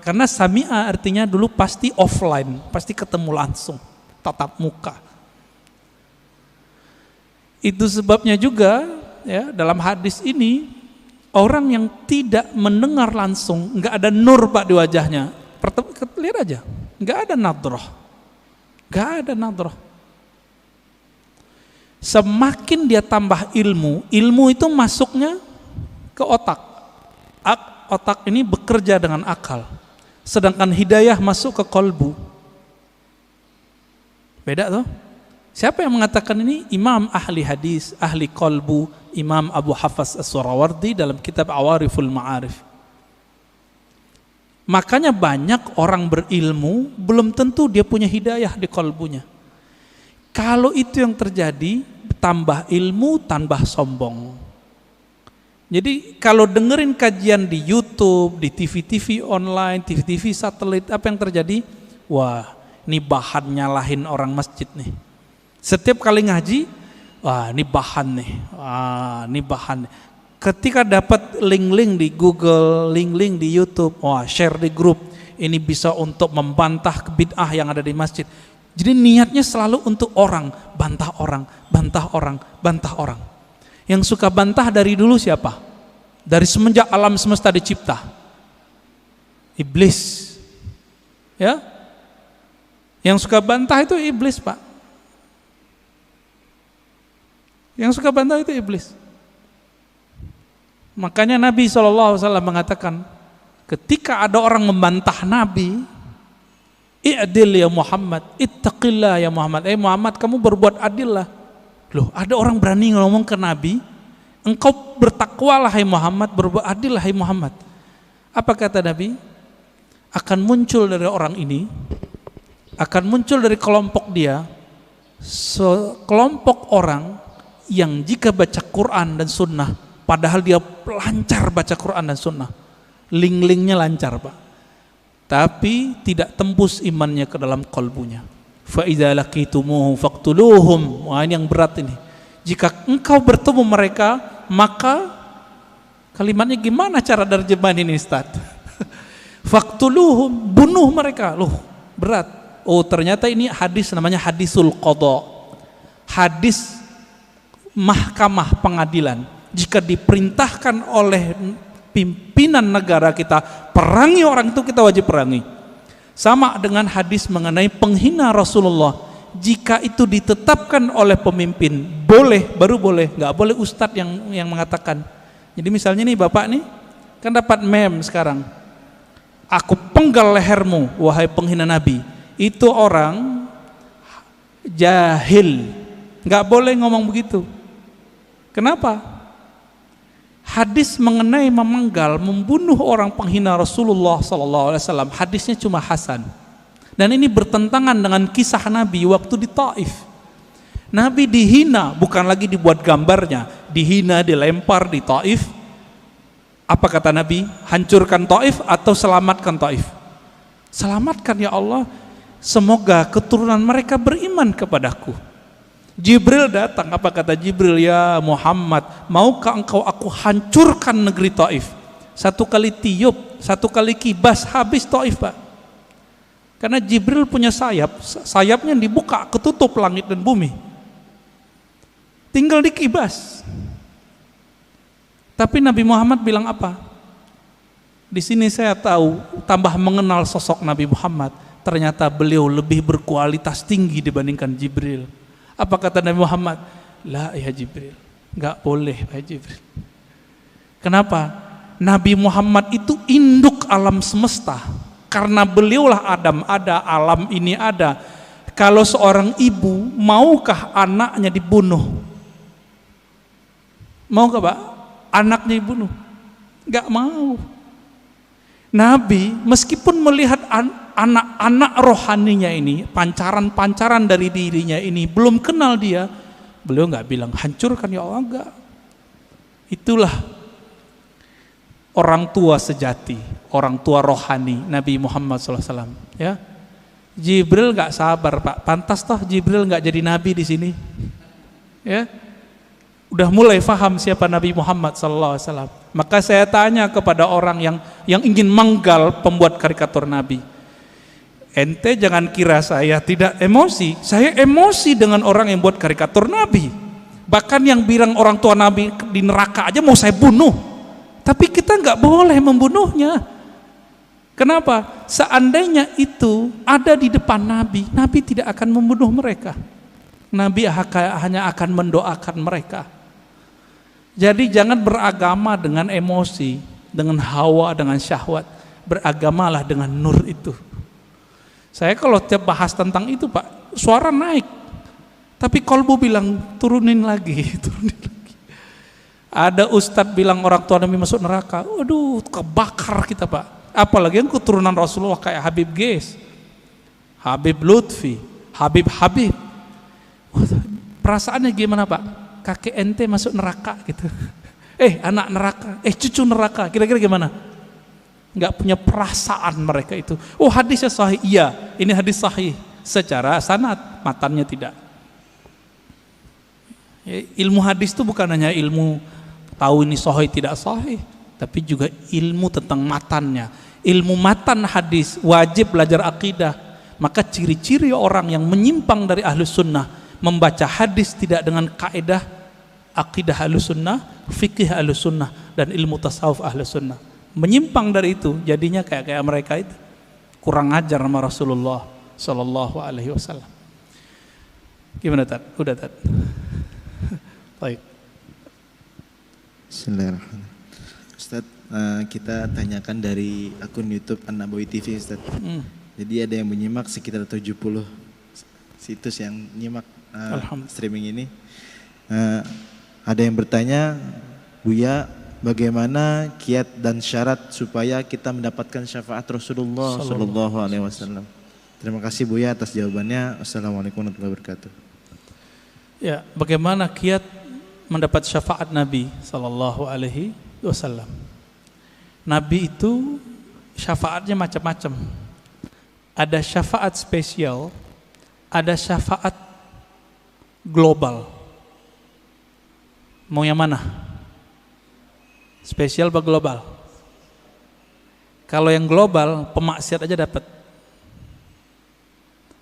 karena sami'a artinya dulu pasti offline, pasti ketemu langsung, tatap muka. Itu sebabnya juga ya dalam hadis ini, orang yang tidak mendengar langsung, nggak ada nur Pak di wajahnya. Lihat aja, nggak ada nadroh, nggak ada nadroh. Semakin dia tambah ilmu itu masuknya ke otak. Otak ini bekerja dengan akal. Sedangkan hidayah masuk ke kolbu. Beda tuh. Siapa yang mengatakan ini? Imam ahli hadis, ahli kolbu, Imam Abu Hafs As-Surawardi dalam kitab Awariful Ma'arif. Makanya banyak orang berilmu belum tentu dia punya hidayah di kolbunya. Kalau itu yang terjadi, tambah ilmu, tambah sombong. Jadi kalau dengerin kajian di YouTube, di TV-TV online, TV-TV satelit, apa yang terjadi? Wah, ini bahan nyalahin orang masjid nih. Setiap kali ngaji, wah ini bahan nih, wah ini bahan. Ketika dapat link-link di Google, link-link di YouTube, wah share di grup, ini bisa untuk membantah bid'ah yang ada di masjid. Jadi niatnya selalu untuk orang, bantah orang, bantah orang, bantah orang. Yang suka bantah dari dulu siapa? Dari semenjak alam semesta dicipta, iblis. Ya, yang suka bantah itu iblis Pak. Yang suka bantah itu iblis. Makanya Nabi SAW mengatakan, ketika ada orang membantah Nabi, i'dil ya Muhammad, ittaqillah ya Muhammad. Muhammad, kamu berbuat adil lah. Loh, ada orang berani ngomong ke Nabi, engkau bertakwalah hai Muhammad, berbuat adil hai Muhammad. Apa kata Nabi? Akan muncul dari orang ini, akan muncul dari kelompok dia, sekelompok orang yang jika baca Quran dan Sunnah, padahal dia lancar baca Quran dan Sunnah, link-linknya lancar Pak, tapi tidak tembus imannya ke dalam kalbunya. Fa idza laqitumuhum faqtuluhum. Wah, ini yang berat ini. Jika engkau bertemu mereka, maka kalimatnya gimana cara terjemahan ini Ustaz? Faqtuluhum, bunuh mereka. Loh, berat. Oh, ternyata ini hadis namanya hadisul qadha. Hadis mahkamah pengadilan. Jika diperintahkan oleh pimpinan negara kita perangi orang itu, kita wajib perangi. Sama dengan hadis mengenai penghina Rasulullah, jika itu ditetapkan oleh pemimpin boleh, baru boleh, nggak boleh ustadz yang mengatakan. Jadi misalnya nih bapak nih kan dapat meme sekarang, aku penggal lehermu wahai penghina Nabi, itu orang jahil, nggak boleh ngomong begitu. Kenapa? Hadis mengenai memenggal, membunuh orang penghina Rasulullah SAW, hadisnya cuma hasan. Dan ini bertentangan dengan kisah Nabi waktu di Taif. Nabi dihina, bukan lagi dibuat gambarnya, dihina, dilempar di Taif. Apa kata Nabi? Hancurkan Taif atau selamatkan Taif? Selamatkan ya Allah, semoga keturunan mereka beriman kepadaku. Jibril datang, apa kata Jibril? Ya Muhammad, maukah engkau aku hancurkan negeri Taif? Satu kali tiup, satu kali kibas, habis Taif Pak. Karena Jibril punya sayap, sayapnya dibuka, ketutup langit dan bumi, tinggal dikibas. Tapi Nabi Muhammad bilang apa? Di sini saya tahu, tambah mengenal sosok Nabi Muhammad, ternyata beliau lebih berkualitas tinggi dibandingkan Jibril. Apa kata Nabi Muhammad? La ya Jibril, nggak boleh ya Jibril. Kenapa? Nabi Muhammad itu induk alam semesta, Karena beliaulah Adam ada, alam ini ada. Kalau seorang ibu, maukah anaknya dibunuh? Maukah Pak? Anaknya dibunuh? Gak mau. Nabi meskipun melihat anak-anak rohaninya ini, pancaran-pancaran dari dirinya ini, belum kenal dia, beliau gak bilang hancurkan ya Allah, enggak. Itulah orang tua sejati, orang tua rohani Nabi Muhammad SAW. Ya, Jibril gak sabar Pak, pantas toh Jibril gak jadi Nabi di sini. Ya, udah mulai faham siapa Nabi Muhammad SAW. Maka saya tanya kepada orang yang ingin menggal pembuat karikatur Nabi, ente jangan kira saya tidak emosi. Saya emosi dengan orang yang buat karikatur Nabi. Bahkan yang bilang orang tua Nabi di neraka aja mau saya bunuh. Tapi kita nggak boleh membunuhnya. Kenapa? Seandainya itu ada di depan Nabi, Nabi tidak akan membunuh mereka. Nabi hanya akan mendoakan mereka. Jadi jangan beragama dengan emosi, dengan hawa, dengan syahwat. Beragamalah dengan nur itu. Saya kalau tiap bahas tentang itu Pak, suara naik. Tapi kolbu bilang turunin lagi, turunin lagi. Ada ustadz bilang orang tua Nabi masuk neraka. Waduh, kebakar kita Pak. Apalagi yang keturunan Rasulullah kayak Habib Ges, Habib Lutfi, Habib. Perasaannya gimana Pak? Kakek ente masuk neraka gitu. Anak neraka, cucu neraka. Kira-kira gimana? Nggak punya perasaan mereka itu. Oh, hadisnya sahih. Iya, ini hadis sahih secara sanad, matannya tidak. Ilmu hadis itu bukan hanya ilmu tahu ini sahih tidak sahih, tapi juga ilmu tentang matannya. Ilmu matan hadis wajib belajar akidah. Maka ciri-ciri orang yang menyimpang dari ahlus sunnah, membaca hadis tidak dengan kaidah akidah ahlus sunnah, fikih ahlus sunnah, dan ilmu tasawuf ahlus sunnah. Menyimpang dari itu, jadinya kayak mereka itu kurang ajar sama Rasulullah Sallallahu Alaihi Wasallam. Gimana Tad? Udah Tad? Baik. Bismillahirrahmanirrahim. Ustaz, kita tanyakan dari akun YouTube An-Nabawi TV Ustaz. Jadi ada yang menyimak sekitar 70 situs yang nyimak streaming ini. Ada yang bertanya, Buya, bagaimana kiat dan syarat supaya kita mendapatkan syafaat Rasulullah Sallallahu Alaihi Wasallam? Terima kasih Buya atas jawabannya. Assalamualaikum warahmatullahi wabarakatuh. Ya, bagaimana kiat mendapat syafaat Nabi Sallallahu Alaihi Wasallam? Nabi itu syafaatnya macam-macam. Ada syafaat spesial, ada syafaat global. Mau yang mana? Spesial atau global? Kalau yang global, pemaksiat aja dapat.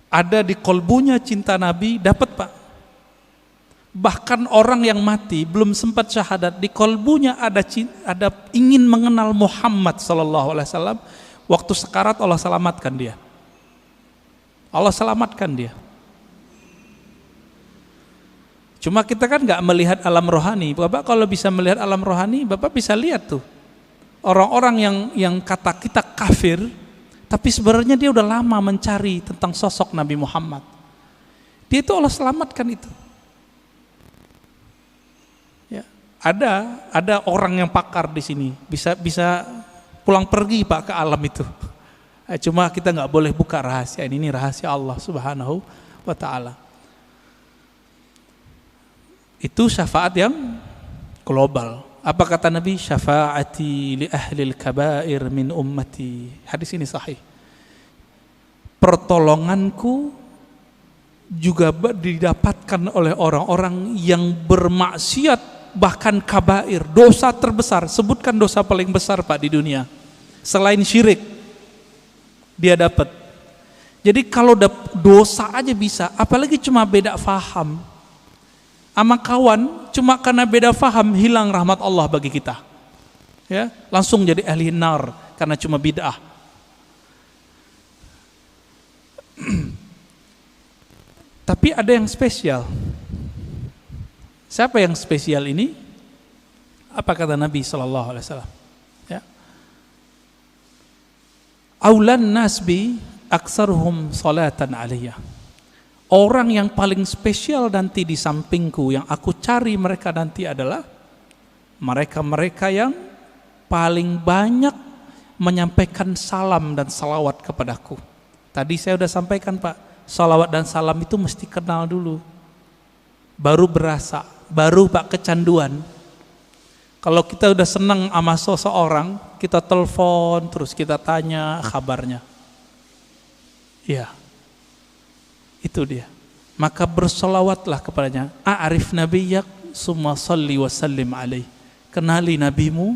Ada di kolbunya cinta Nabi, dapat Pak. Bahkan orang yang mati belum sempat syahadat, di kolbunya ada ingin mengenal Muhammad sallallahu alaihi wasallam. Waktu sekarat Allah selamatkan dia. Allah selamatkan dia. Cuma kita kan nggak melihat alam rohani. Bapak kalau bisa melihat alam rohani, Bapak bisa lihat tuh orang-orang yang kata kita kafir, tapi sebenarnya dia udah lama mencari tentang sosok Nabi Muhammad. Dia itu Allah selamatkan itu. Ya, ada orang yang pakar di sini, bisa pulang pergi Pak ke alam itu. Cuma kita nggak boleh buka rahasia ini rahasia Allah Subhanahu wa Ta'ala. Itu syafaat yang global. Apa kata Nabi? Syafaati li ahlil kabair min ummati. Hadis ini sahih. Pertolonganku juga didapatkan oleh orang-orang yang bermaksiat, bahkan kabair, dosa terbesar. Sebutkan dosa paling besar Pak di dunia selain syirik, dia dapat. Jadi kalau dosa aja bisa, apalagi cuma beda faham sama kawan, cuma karena beda faham hilang rahmat Allah bagi kita. Ya, langsung jadi ahli nar karena cuma bid'ah. Tapi ada yang spesial. Siapa yang spesial ini? Apa kata Nabi sallallahu alaihi wasallam? Ya. Aulan nasbi aksaruhum salatan aliyah. Orang yang paling spesial nanti di sampingku, yang aku cari mereka nanti adalah mereka-mereka yang paling banyak menyampaikan salam dan salawat kepadaku. Tadi saya sudah sampaikan Pak, salawat dan salam itu mesti kenal dulu, baru berasa, baru Pak kecanduan. Kalau kita udah senang sama seseorang, kita telepon terus, kita tanya kabarnya. Ya, itu dia. Maka bersolawatlah kepadanya. A'rif nabiyyak summa salli wa sallim alaih. Kenali nabimu,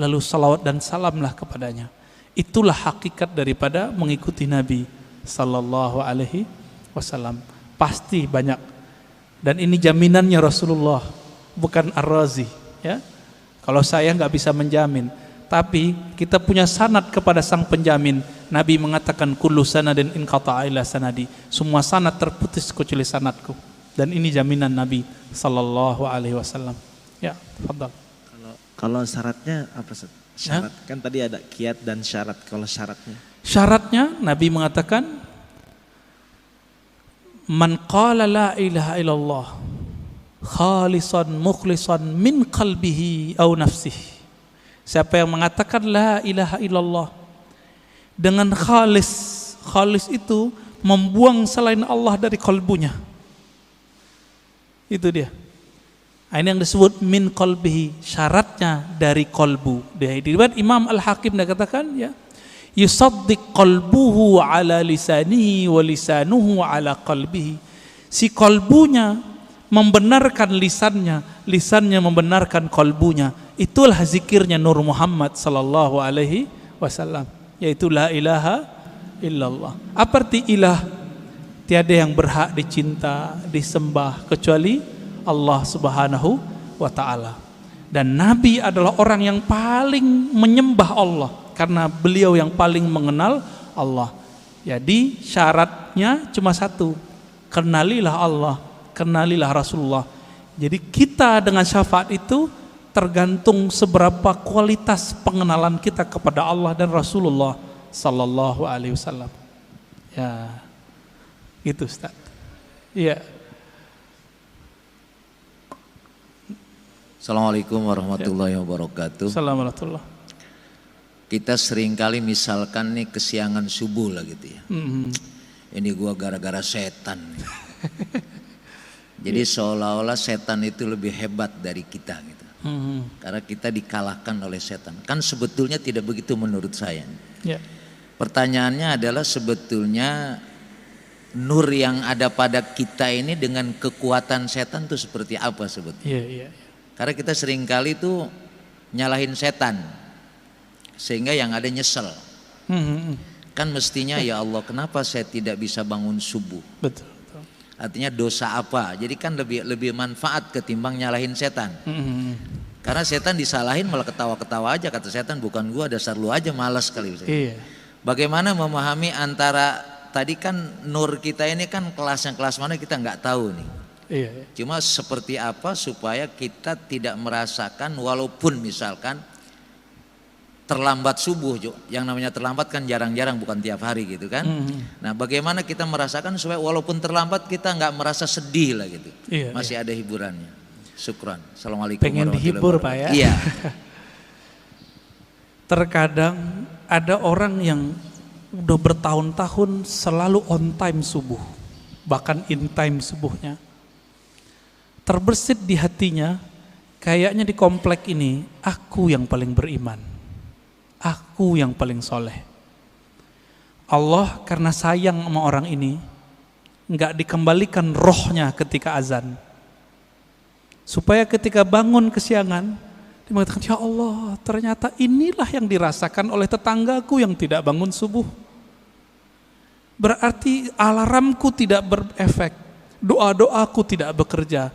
lalu salawat dan salamlah kepadanya. Itulah hakikat daripada mengikuti Nabi sallallahu alaihi wasallam. Pasti banyak. Dan ini jaminannya Rasulullah, bukan Ar-Razi, ya. Kalau saya nggak bisa menjamin, tapi kita punya sanad kepada sang penjamin. Nabi mengatakan kullu sanadin inqata'a ila sanadi. Semua sanad terputus kecuali sanadku. Dan ini jaminan Nabi sallallahu alaihi wasallam. Ya, tafadhal. Kalau syaratnya apa Ustaz? Syarat kan tadi ada kiat dan syarat. Kalau syaratnya? Syaratnya Nabi mengatakan man qala la ilaha illallah khalisan mukhlisan min qalbihi aw nafsihi. Siapa yang mengatakan la ilaha illallah dengan khalis itu membuang selain Allah dari kalbunya. Itu dia. Ini yang disebut min qalbihi, syaratnya dari kalbu. Dia diriwayat Imam Al-Hakim dia katakan ya, yusaddiq qalbuhu ala lisanihi wa lisanuhu ala qalbihi. Si kalbunya membenarkan lisannya, lisannya membenarkan kalbunya. Itulah zikirnya Nur Muhammad sallallahu alaihi wasallam, yaitu la ilaha illallah. Apa arti ilah? Tiada yang berhak dicinta, disembah kecuali Allah Subhanahu wa ta'ala. Dan Nabi adalah orang yang paling menyembah Allah karena beliau yang paling mengenal Allah. Jadi syaratnya cuma satu, kenalilah Allah, kenalilah Rasulullah. Jadi kita dengan syafaat itu tergantung seberapa kualitas pengenalan kita kepada Allah dan Rasulullah sallallahu alaihi wasallam. Ya, gitu Ustaz. Iya. Assalamualaikum warahmatullahi wabarakatuh. Assalamualaikum. Kita seringkali misalkan nih kesiangan subuh lah gitu ya. Ini gua gara-gara setan nih. Jadi seolah-olah setan itu lebih hebat dari kita gitu. Karena kita dikalahkan oleh setan. Kan sebetulnya tidak begitu menurut saya. Yeah. Pertanyaannya adalah sebetulnya nur yang ada pada kita ini dengan kekuatan setan itu seperti apa sebetulnya? Yeah. Karena kita seringkali tuh nyalahin setan sehingga yang ada nyesel. Kan mestinya ya Allah, kenapa saya tidak bisa bangun subuh? Betul. Artinya dosa apa? Jadi kan lebih manfaat ketimbang nyalahin setan. Karena setan disalahin malah ketawa-ketawa aja, kata setan bukan gua, dasar lu aja malas kali. Iya. Bagaimana memahami antara tadi kan nur kita ini kan kelas mana kita nggak tahu nih. Iya. Cuma seperti apa supaya kita tidak merasakan walaupun misalkan terlambat subuh, yang namanya terlambat kan jarang-jarang, bukan tiap hari gitu kan. Nah bagaimana kita merasakan supaya walaupun terlambat kita nggak merasa sedih lah gitu. Iya, masih ada hiburannya. Syukran. Assalamualaikum pengen warahmatullahi dihibur wabarakatuh. Pak ya. Iya. Terkadang ada orang yang udah bertahun-tahun selalu on time subuh, bahkan in time subuhnya. Terbersit di hatinya, kayaknya di komplek ini aku yang paling beriman, aku yang paling soleh. Allah karena sayang sama orang ini nggak dikembalikan rohnya ketika azan, supaya ketika bangun kesiangan dia mengatakan, ya Allah, ternyata inilah yang dirasakan oleh tetanggaku yang tidak bangun subuh. Berarti alarmku tidak berefek, doa-doaku tidak bekerja.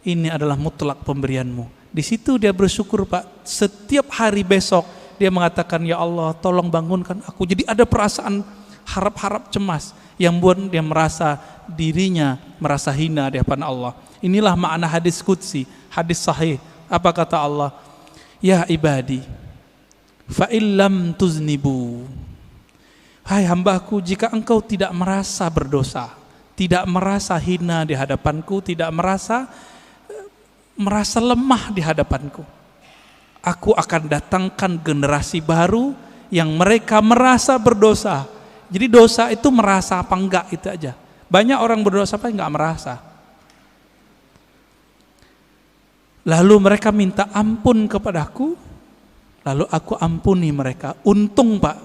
Ini adalah mutlak pemberianmu. Di situ dia bersyukur Pak. Setiap hari besok dia mengatakan, ya Allah tolong bangunkan aku. Jadi ada perasaan harap-harap cemas yang buat dia merasa dirinya merasa hina di hadapan Allah. Inilah makna hadis qudsi, hadis sahih. Apa kata Allah? Ya ibadi, fa illam tuznibu hai hambaku, jika engkau tidak merasa berdosa, tidak merasa hina di hadapanku, tidak merasa lemah di hadapanku, aku akan datangkan generasi baru yang mereka merasa berdosa. Jadi dosa itu merasa apa enggak itu aja. Banyak orang berdosa apa enggak merasa. Lalu mereka minta ampun kepadaku, lalu aku ampuni mereka. Untung Pak,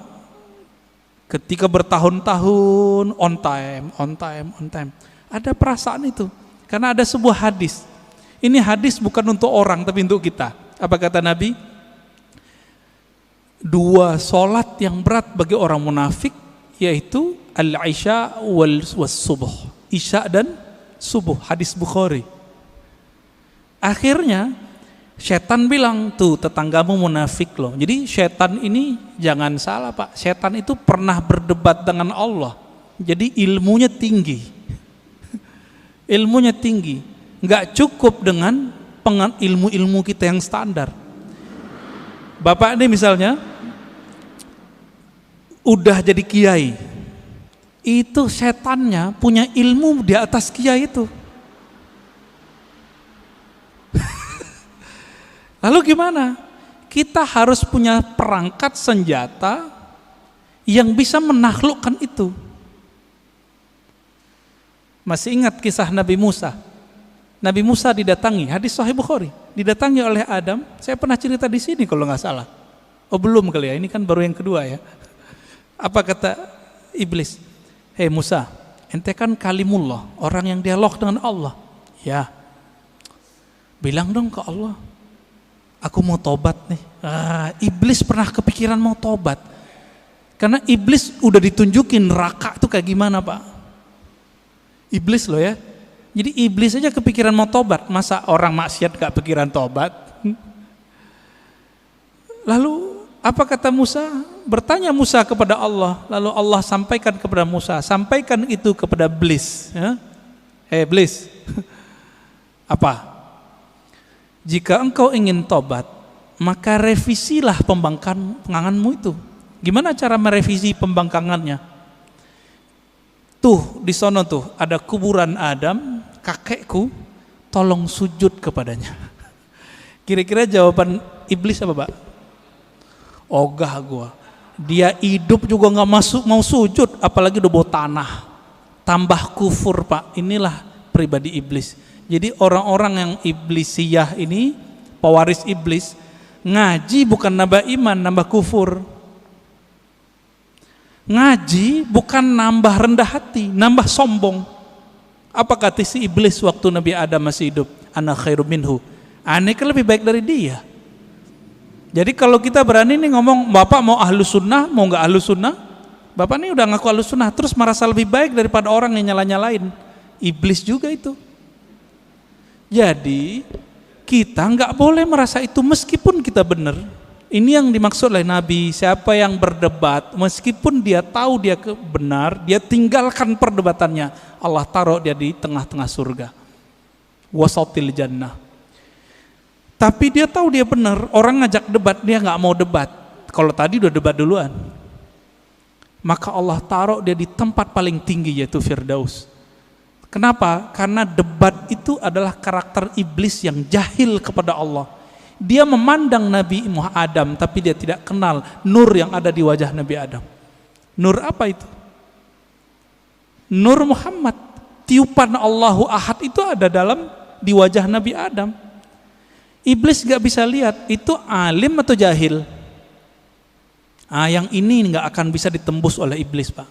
ketika bertahun-tahun on time, ada perasaan itu. Karena ada sebuah hadis. Ini hadis bukan untuk orang tapi untuk kita. Apa kata Nabi? 2 solat yang berat bagi orang munafik, yaitu al-isya was subuh. Isya dan subuh, hadis Bukhari. Akhirnya setan bilang, tuh tetanggamu munafik loh. Jadi setan ini jangan salah Pak, setan itu pernah berdebat dengan Allah. Jadi ilmunya tinggi. Ilmunya tinggi. Nggak cukup dengan ilmu-ilmu kita yang standar. Bapak ini misalnya udah jadi kiai, itu setannya punya ilmu di atas kiai itu. Lalu gimana? Kita harus punya perangkat senjata yang bisa menaklukkan itu. Masih ingat kisah Nabi Musa? Nabi Musa didatangi, hadis Sahih Bukhari, didatangi oleh Adam. Saya pernah cerita di sini kalau nggak salah. Oh belum kali ya, ini kan baru yang kedua ya. Apa kata iblis? Hei Musa, ente kan kalimullah, orang yang dialog dengan Allah. Ya, bilang dong ke Allah, aku mau tobat nih. Iblis pernah kepikiran mau tobat. Karena iblis udah ditunjukin neraka itu kayak gimana Pak. Iblis loh ya. Jadi iblis aja kepikiran mau tobat. Masa orang maksiat gak pikiran tobat? Lalu apa kata Musa? Bertanya Musa kepada Allah. Lalu Allah sampaikan kepada Musa, sampaikan itu kepada iblis ya. Hei iblis. Apa? Jika engkau ingin tobat, maka revisilah pembangkanganmu itu. Gimana cara merevisi pembangkangannya? Tuh, di sono tuh ada kuburan Adam, kakekku, tolong sujud kepadanya. Kira-kira jawaban iblis apa, Pak? Ogah gua. Dia hidup juga nggak mau sujud, apalagi udah bawa tanah. Tambah kufur, Pak. Inilah pribadi iblis. Jadi orang-orang yang iblisiyah ini, pewaris iblis, ngaji bukan nambah iman, nambah kufur. Ngaji bukan nambah rendah hati, nambah sombong. Apa kata si iblis waktu Nabi Adam masih hidup? Ana khairum minhu. Aneh kan lebih baik dari dia. Jadi kalau kita berani nih ngomong, Bapak mau ahlus sunnah, mau nggak ahlus sunnah? Bapak nih udah ngaku ahlus sunnah, terus merasa lebih baik daripada orang yang nyala-nyalain. Iblis juga itu. Jadi kita nggak boleh merasa itu meskipun kita benar. Ini yang dimaksud oleh Nabi, siapa yang berdebat meskipun dia tahu dia benar, dia tinggalkan perdebatannya, Allah taruh dia di tengah-tengah surga, wasatil jannah. Tapi dia tahu dia benar, orang ngajak debat dia nggak mau debat. Kalau tadi udah debat duluan, maka Allah taruh dia di tempat paling tinggi yaitu Firdaus. Kenapa? Karena debat itu adalah karakter iblis yang jahil kepada Allah. Dia memandang Nabi Adam, tapi dia tidak kenal nur yang ada di wajah Nabi Adam. Nur apa itu? Nur Muhammad. Tiupan Allahu Ahad itu ada di wajah Nabi Adam. Iblis gak bisa lihat, itu alim atau jahil? Yang ini gak akan bisa ditembus oleh iblis, Pak.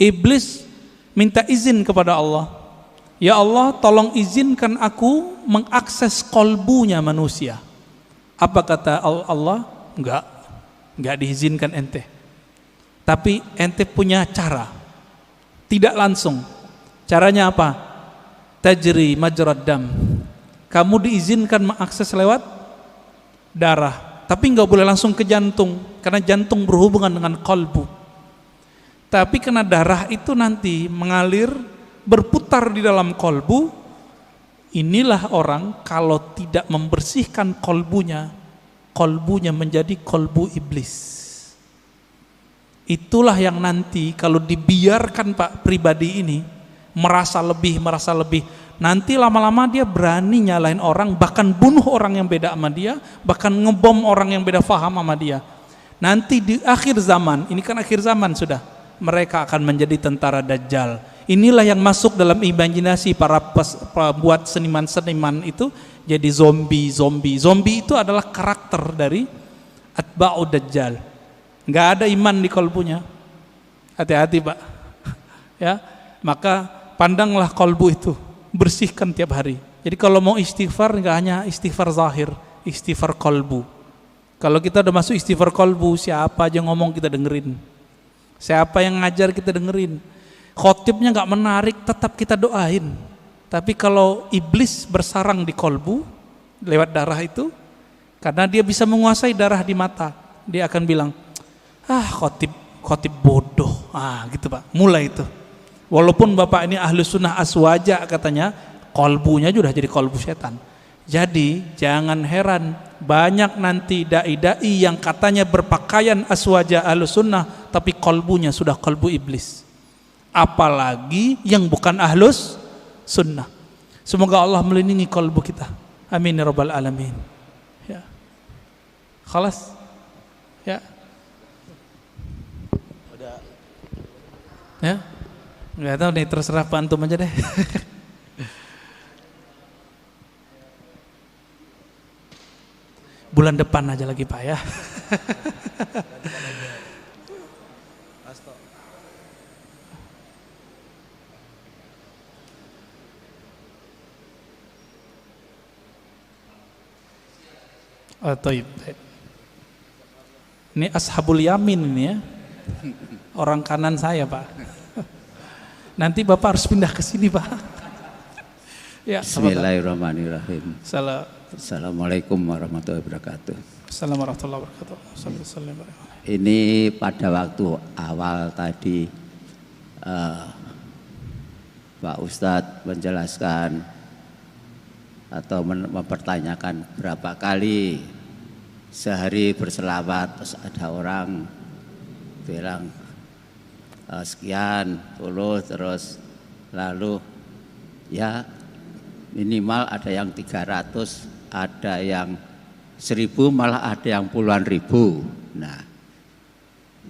Iblis minta izin kepada Allah. Ya Allah, tolong izinkan aku mengakses kolbunya manusia. Apa kata Allah? Enggak diizinkan ente. Tapi ente punya cara. Tidak langsung. Caranya apa? Tajri majrad dam. Kamu diizinkan mengakses lewat darah, tapi enggak boleh langsung ke jantung, karena jantung berhubungan dengan kolbu. Tapi karena darah itu nanti mengalir, berputar di dalam kolbu. Inilah orang kalau tidak membersihkan kolbunya menjadi kolbu iblis. Itulah yang nanti kalau dibiarkan Pak pribadi ini merasa lebih, nanti lama-lama dia berani nyalain orang, bahkan bunuh orang yang beda sama dia, bahkan ngebom orang yang beda faham sama dia. Nanti di akhir zaman, ini kan akhir zaman sudah, mereka akan menjadi tentara Dajjal. Inilah yang masuk dalam imajinasi para pembuat seniman-seniman itu, jadi zombie. Zombie itu adalah karakter dari atba'u Dajjal. Nggak ada iman di kolbunya. Hati-hati Pak. Ya, maka pandanglah kolbu itu, bersihkan tiap hari. Jadi kalau mau istighfar, nggak hanya istighfar zahir, istighfar kolbu. Kalau kita udah masuk istighfar kolbu, siapa aja ngomong kita dengerin, siapa yang ngajar kita dengerin. Khotibnya nggak menarik, tetap kita doain. Tapi kalau iblis bersarang di kolbu lewat darah itu, karena dia bisa menguasai darah di mata, dia akan bilang, khotib bodoh, gitu Pak. Mulai itu. Walaupun Bapak ini ahlu sunnah aswaja katanya, kolbunya sudah jadi kolbu setan. Jadi jangan heran banyak nanti dai-dai yang katanya berpakaian aswaja ahlu sunnah, tapi kolbunya sudah kolbu iblis. Apalagi yang bukan ahlus sunnah. Semoga Allah melindungi kolbu kita. Amin ya rabbal alamin. Ya. Khalas. Ya. Ya. Enggak tahu nih, terserah Pak antum aja deh. Bulan depan aja lagi Pak ya. Taib. Ini ashabul yamin ini ya. Orang kanan saya Pak. Nanti Bapak harus pindah ke sini Pak. Ya, Bismillahirrahmanirrahim. Assalamualaikum warahmatullahi wabarakatuh. Assalamualaikum warahmatullahi wabarakatuh. Ini pada waktu awal tadi Pak Ustadz menjelaskan atau mempertanyakan berapa kali sehari berselawat, terus ada orang bilang sekian puluh, terus lalu ya minimal ada yang 300, ada yang 1000, malah ada yang puluhan ribu. Nah,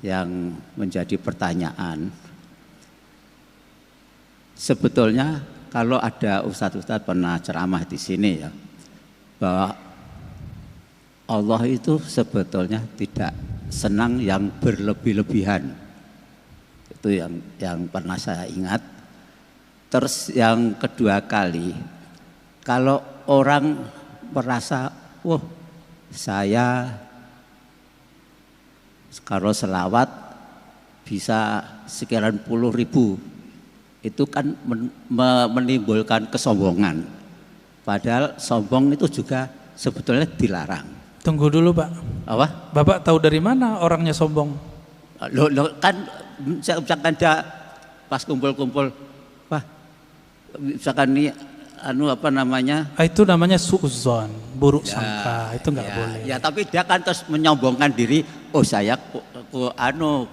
yang menjadi pertanyaan, sebetulnya kalau ada ustadz-ustadz pernah ceramah di sini ya, bahwa Allah itu sebetulnya tidak senang yang berlebih-lebihan. Itu yang pernah saya ingat. Terus yang kedua kali, kalau orang merasa, wah saya kalau selawat bisa sekian puluh ribu, itu kan menimbulkan kesombongan. Padahal sombong itu juga sebetulnya dilarang. Tunggu dulu Pak. Apa? Bapak tahu dari mana orangnya sombong? Lo kan misalkan dia pas kumpul-kumpul, wah misalkan ini apa namanya? Itu namanya suudzon, buruk sangka. Itu nggak boleh. Ya tapi dia kan terus menyombongkan diri. Oh saya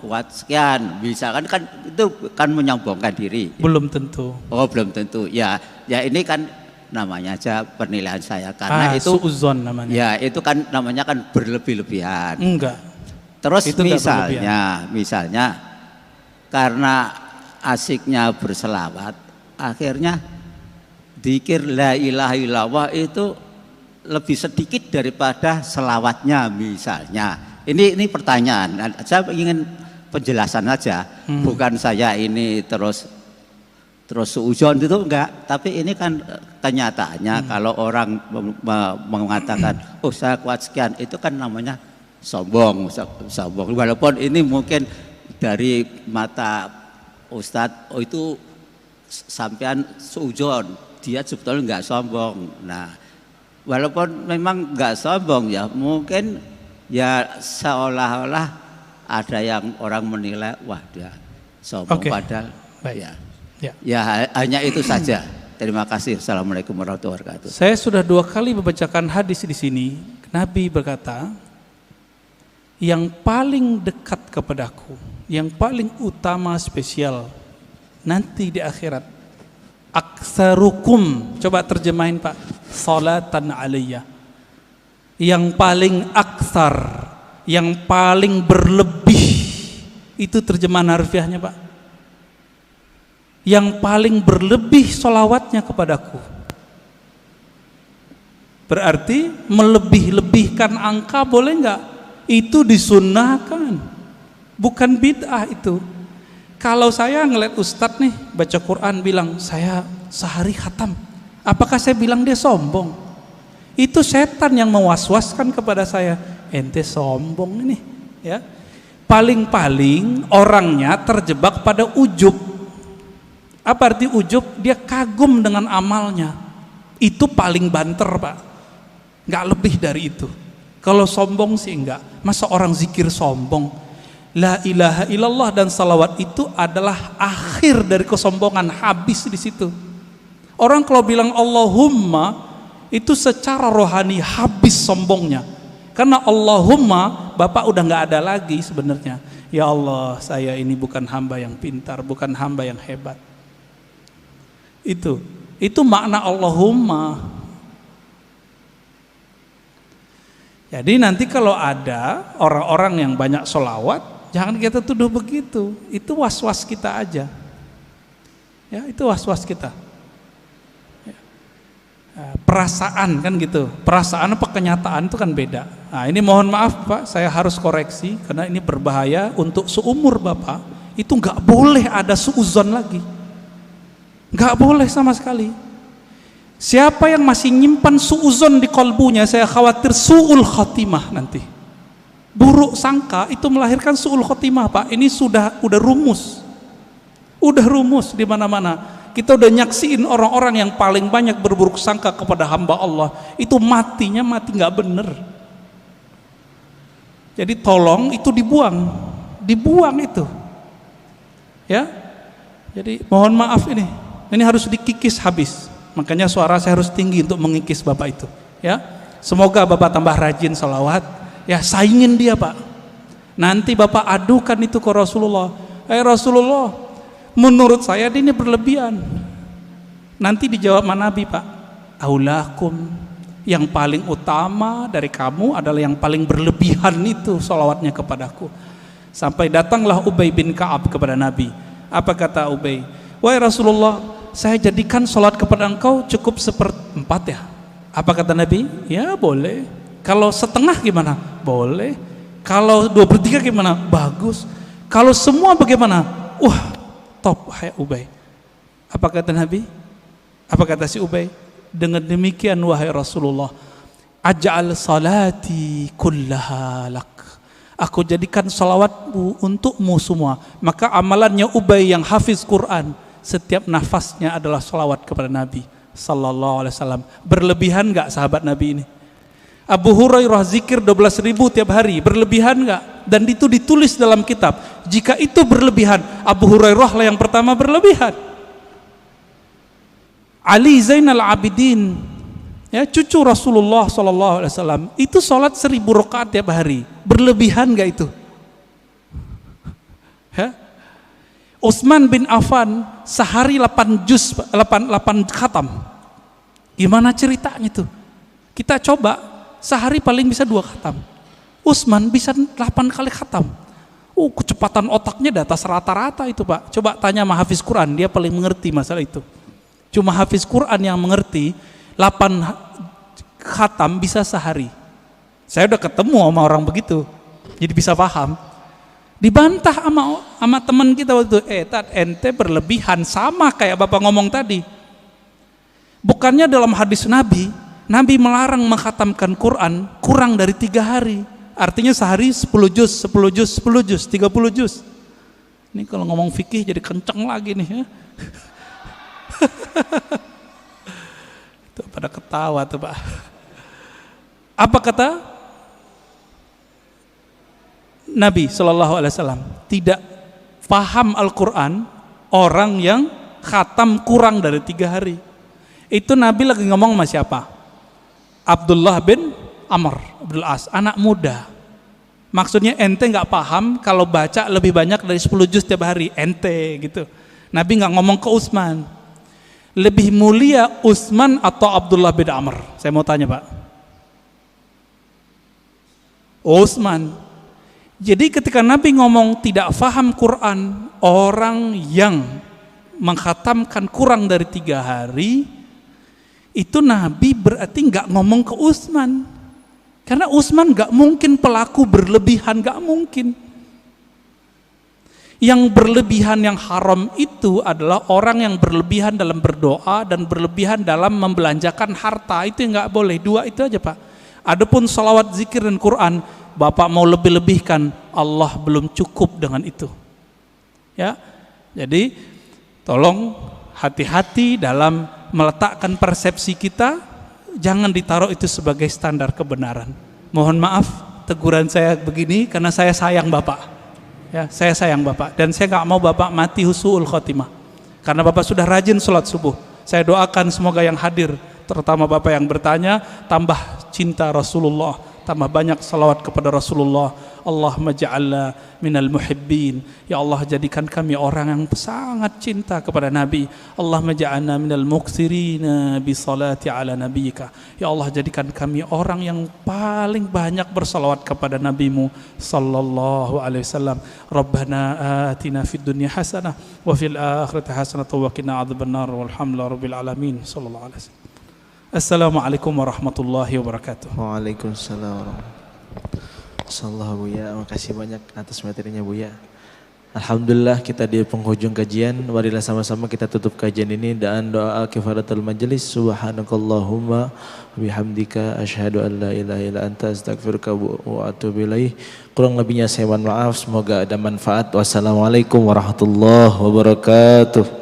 kuat sekian. Misalkan kan itu kan menyombongkan diri. Belum tentu. Oh belum tentu. Ya ini kan namanya aja penilaian saya karena itu suudzon namanya. Ya itu kan namanya kan berlebih-lebihan. Enggak. Terus itu misalnya karena asiknya berselawat, akhirnya dzikir la ilaha illallah itu lebih sedikit daripada selawatnya misalnya. Ini pertanyaan. Saya ingin penjelasan aja, bukan saya ini terus suudzon itu enggak, tapi ini kan kenyataannya kalau orang mengatakan oh saya kuat sekian, itu kan namanya sombong. Walaupun ini mungkin dari mata Ustadz, oh itu sampean suudzon, dia sebetulnya enggak sombong. Nah, walaupun memang enggak sombong ya, mungkin ya seolah-olah ada yang orang menilai wah dia sombong. Padahal ya hanya itu saja. Terima kasih. Assalamualaikum warahmatullahi wabarakatuh. Saya sudah 2 kali membacakan hadis di sini. Nabi berkata, yang paling dekat kepadaku, yang paling utama spesial nanti di akhirat. Aktsarukum, coba terjemahin Pak, salatan alayya. Yang paling aksar, yang paling berlebih, itu terjemahan harfiahnya Pak. Yang paling berlebih sholawatnya kepadaku. Berarti melebih-lebihkan angka boleh enggak? Itu disunnahkan, bukan bid'ah itu. Kalau saya ngeliat ustadz nih baca Quran bilang saya sehari khatam, apakah saya bilang dia sombong? Itu setan yang mewaswaskan kepada saya, ente sombong ini ya. Paling-paling orangnya terjebak pada ujub. Apa arti ujub? Dia kagum dengan amalnya. Itu paling banter Pak, nggak lebih dari itu. Kalau sombong sih enggak. Masa orang zikir sombong? La ilaha illallah dan salawat itu adalah akhir dari kesombongan, habis di situ. Orang kalau bilang Allahumma itu secara rohani habis sombongnya. Karena Allahumma Bapak udah nggak ada lagi sebenarnya. Ya Allah, saya ini bukan hamba yang pintar, bukan hamba yang hebat. Itu makna Allahumma. Jadi nanti kalau ada orang-orang yang banyak sholawat, jangan kita tuduh begitu. Itu was-was kita aja. Ya, itu was-was kita. Ya. Perasaan kan gitu. Perasaan apa kenyataan itu kan beda. Nah, ini mohon maaf Pak, saya harus koreksi karena ini berbahaya untuk seumur Bapak. Itu nggak boleh ada suuzon lagi. Nggak boleh sama sekali. Siapa yang masih nyimpan suuzon di kolbunya, saya khawatir su'ul khotimah nanti. Buruk sangka itu melahirkan su'ul khotimah Pak. Ini sudah rumus. Udah rumus di mana-mana. Kita udah nyaksiin orang-orang yang paling banyak berburuk sangka kepada hamba Allah, itu matinya mati nggak bener. Jadi tolong itu dibuang itu. Ya. Jadi mohon maaf ini harus dikikis habis. Makanya suara saya harus tinggi untuk mengikis Bapak itu. Ya, semoga Bapak tambah rajin sholawat. Ya, saingin dia Pak. Nanti Bapak adukan itu ke Rasulullah. Rasulullah, menurut saya ini berlebihan. Nanti dijawab Nabi Pak. Aulakum, yang paling utama dari kamu adalah yang paling berlebihan itu sholawatnya kepadaku. Sampai datanglah Ubay bin Ka'ab kepada Nabi. Apa kata Ubay? Wahai Rasulullah, saya jadikan sholat kepada engkau cukup 1/4 ya. Apa kata Nabi? Ya boleh. Kalau setengah gimana? Boleh. Kalau 2/3 gimana? Bagus. Kalau semua bagaimana? Wah, top, hai Ubay. Apa kata Nabi? Apa kata si Ubay? Dengan demikian wahai Rasulullah, aj'al salati kullaha lak. Aku jadikan salawatmu untukmu semua. Maka amalannya Ubay yang hafiz Quran, setiap nafasnya adalah salawat kepada Nabi sallallahu alaihi wasallam. Berlebihan enggak sahabat Nabi ini? Abu Hurairah zikir 12.000 tiap hari, berlebihan enggak? Dan itu ditulis dalam kitab. Jika itu berlebihan, Abu Hurairah lah yang pertama berlebihan. Ali Zainal Abidin, ya, cucu Rasulullah sallallahu alaihi wasallam, itu salat 1000 rakaat tiap hari. Berlebihan enggak itu? Ya? Utsman bin Affan sehari 8 khatam. Gimana ceritanya itu? Kita coba sehari paling bisa 2 khatam. Utsman bisa 8 kali khatam. Kecepatan otaknya di atas rata-rata itu Pak. Coba tanya sama hafiz Quran, dia paling mengerti masalah itu. Cuma hafiz Quran yang mengerti 8 khatam bisa sehari. Saya udah ketemu sama orang begitu, jadi bisa paham. Dibantah sama teman kita waktu itu, ente berlebihan, sama kayak Bapak ngomong tadi. Bukannya dalam hadis Nabi melarang mengkhatamkan Quran kurang dari 3 hari. Artinya sehari 10 juz, 10 juz, 10 juz, 30 juz. Ini kalau ngomong fikih jadi kenceng lagi nih ya. Itu pada ketawa tuh Pak. Apa kata Nabi Shallallahu Alaihi Wasallam? Tidak paham Al-Quran orang yang khatam kurang dari 3 hari. Itu Nabi lagi ngomong sama siapa? Abdullah bin Amr Abdul As, anak muda. Maksudnya ente nggak paham kalau baca lebih banyak dari 10 juz tiap hari, ente gitu. Nabi nggak ngomong ke Utsman. Lebih mulia Utsman atau Abdullah bin Amr? Saya mau tanya Pak. Utsman. Jadi ketika Nabi ngomong tidak faham Quran, orang yang mengkhatamkan kurang dari 3 hari, itu Nabi berarti nggak ngomong ke Utsman. Karena Utsman nggak mungkin pelaku berlebihan, nggak mungkin. Yang berlebihan yang haram itu adalah orang yang berlebihan dalam berdoa dan berlebihan dalam membelanjakan harta. Itu yang nggak boleh. 2 itu aja Pak. Adapun salawat, zikir dan Quran, Bapak mau lebih-lebihkan, Allah belum cukup dengan itu. Ya, jadi tolong hati-hati dalam meletakkan persepsi kita, jangan ditaruh itu sebagai standar kebenaran. Mohon maaf teguran saya begini karena saya sayang Bapak. Ya, saya sayang Bapak dan saya nggak mau Bapak mati husnul khotimah. Karena Bapak sudah rajin sholat subuh. Saya doakan semoga yang hadir, terutama Bapak yang bertanya, tambah cinta Rasulullah, tambah banyak salawat kepada Rasulullah. Allahumma ja'alna minal muhibbin. Ya Allah, jadikan kami orang yang sangat cinta kepada Nabi. Allahumma ja'alna minal muktsirina bi salati ala nabiyyika. Ya Allah, jadikan kami orang yang paling banyak bersalawat kepada nabimu sallallahu alaihi wasallam. Rabbana atina fid dunya hasanah wa fil akhirati hasanah wa qina adzabannar. Walhamdulillahi rabbil alamin. Sallallahu alaihi wasallam. Assalamualaikum warahmatullahi wabarakatuh. Waalaikumsalam warahmatullahi wabarakatuh. Buya, makasih banyak atas materinya Buya. Alhamdulillah kita di penghujung kajian. Marilah sama-sama kita tutup kajian ini dengan doa kifaratul majelis. Subhanakallahumma bihamdika asyhadu an la ilaha illa anta astaghfiruka wa atubu ilaih. Kurang lebihnya saya mohon maaf. Semoga ada manfaat. Wassalamualaikum warahmatullahi wabarakatuh.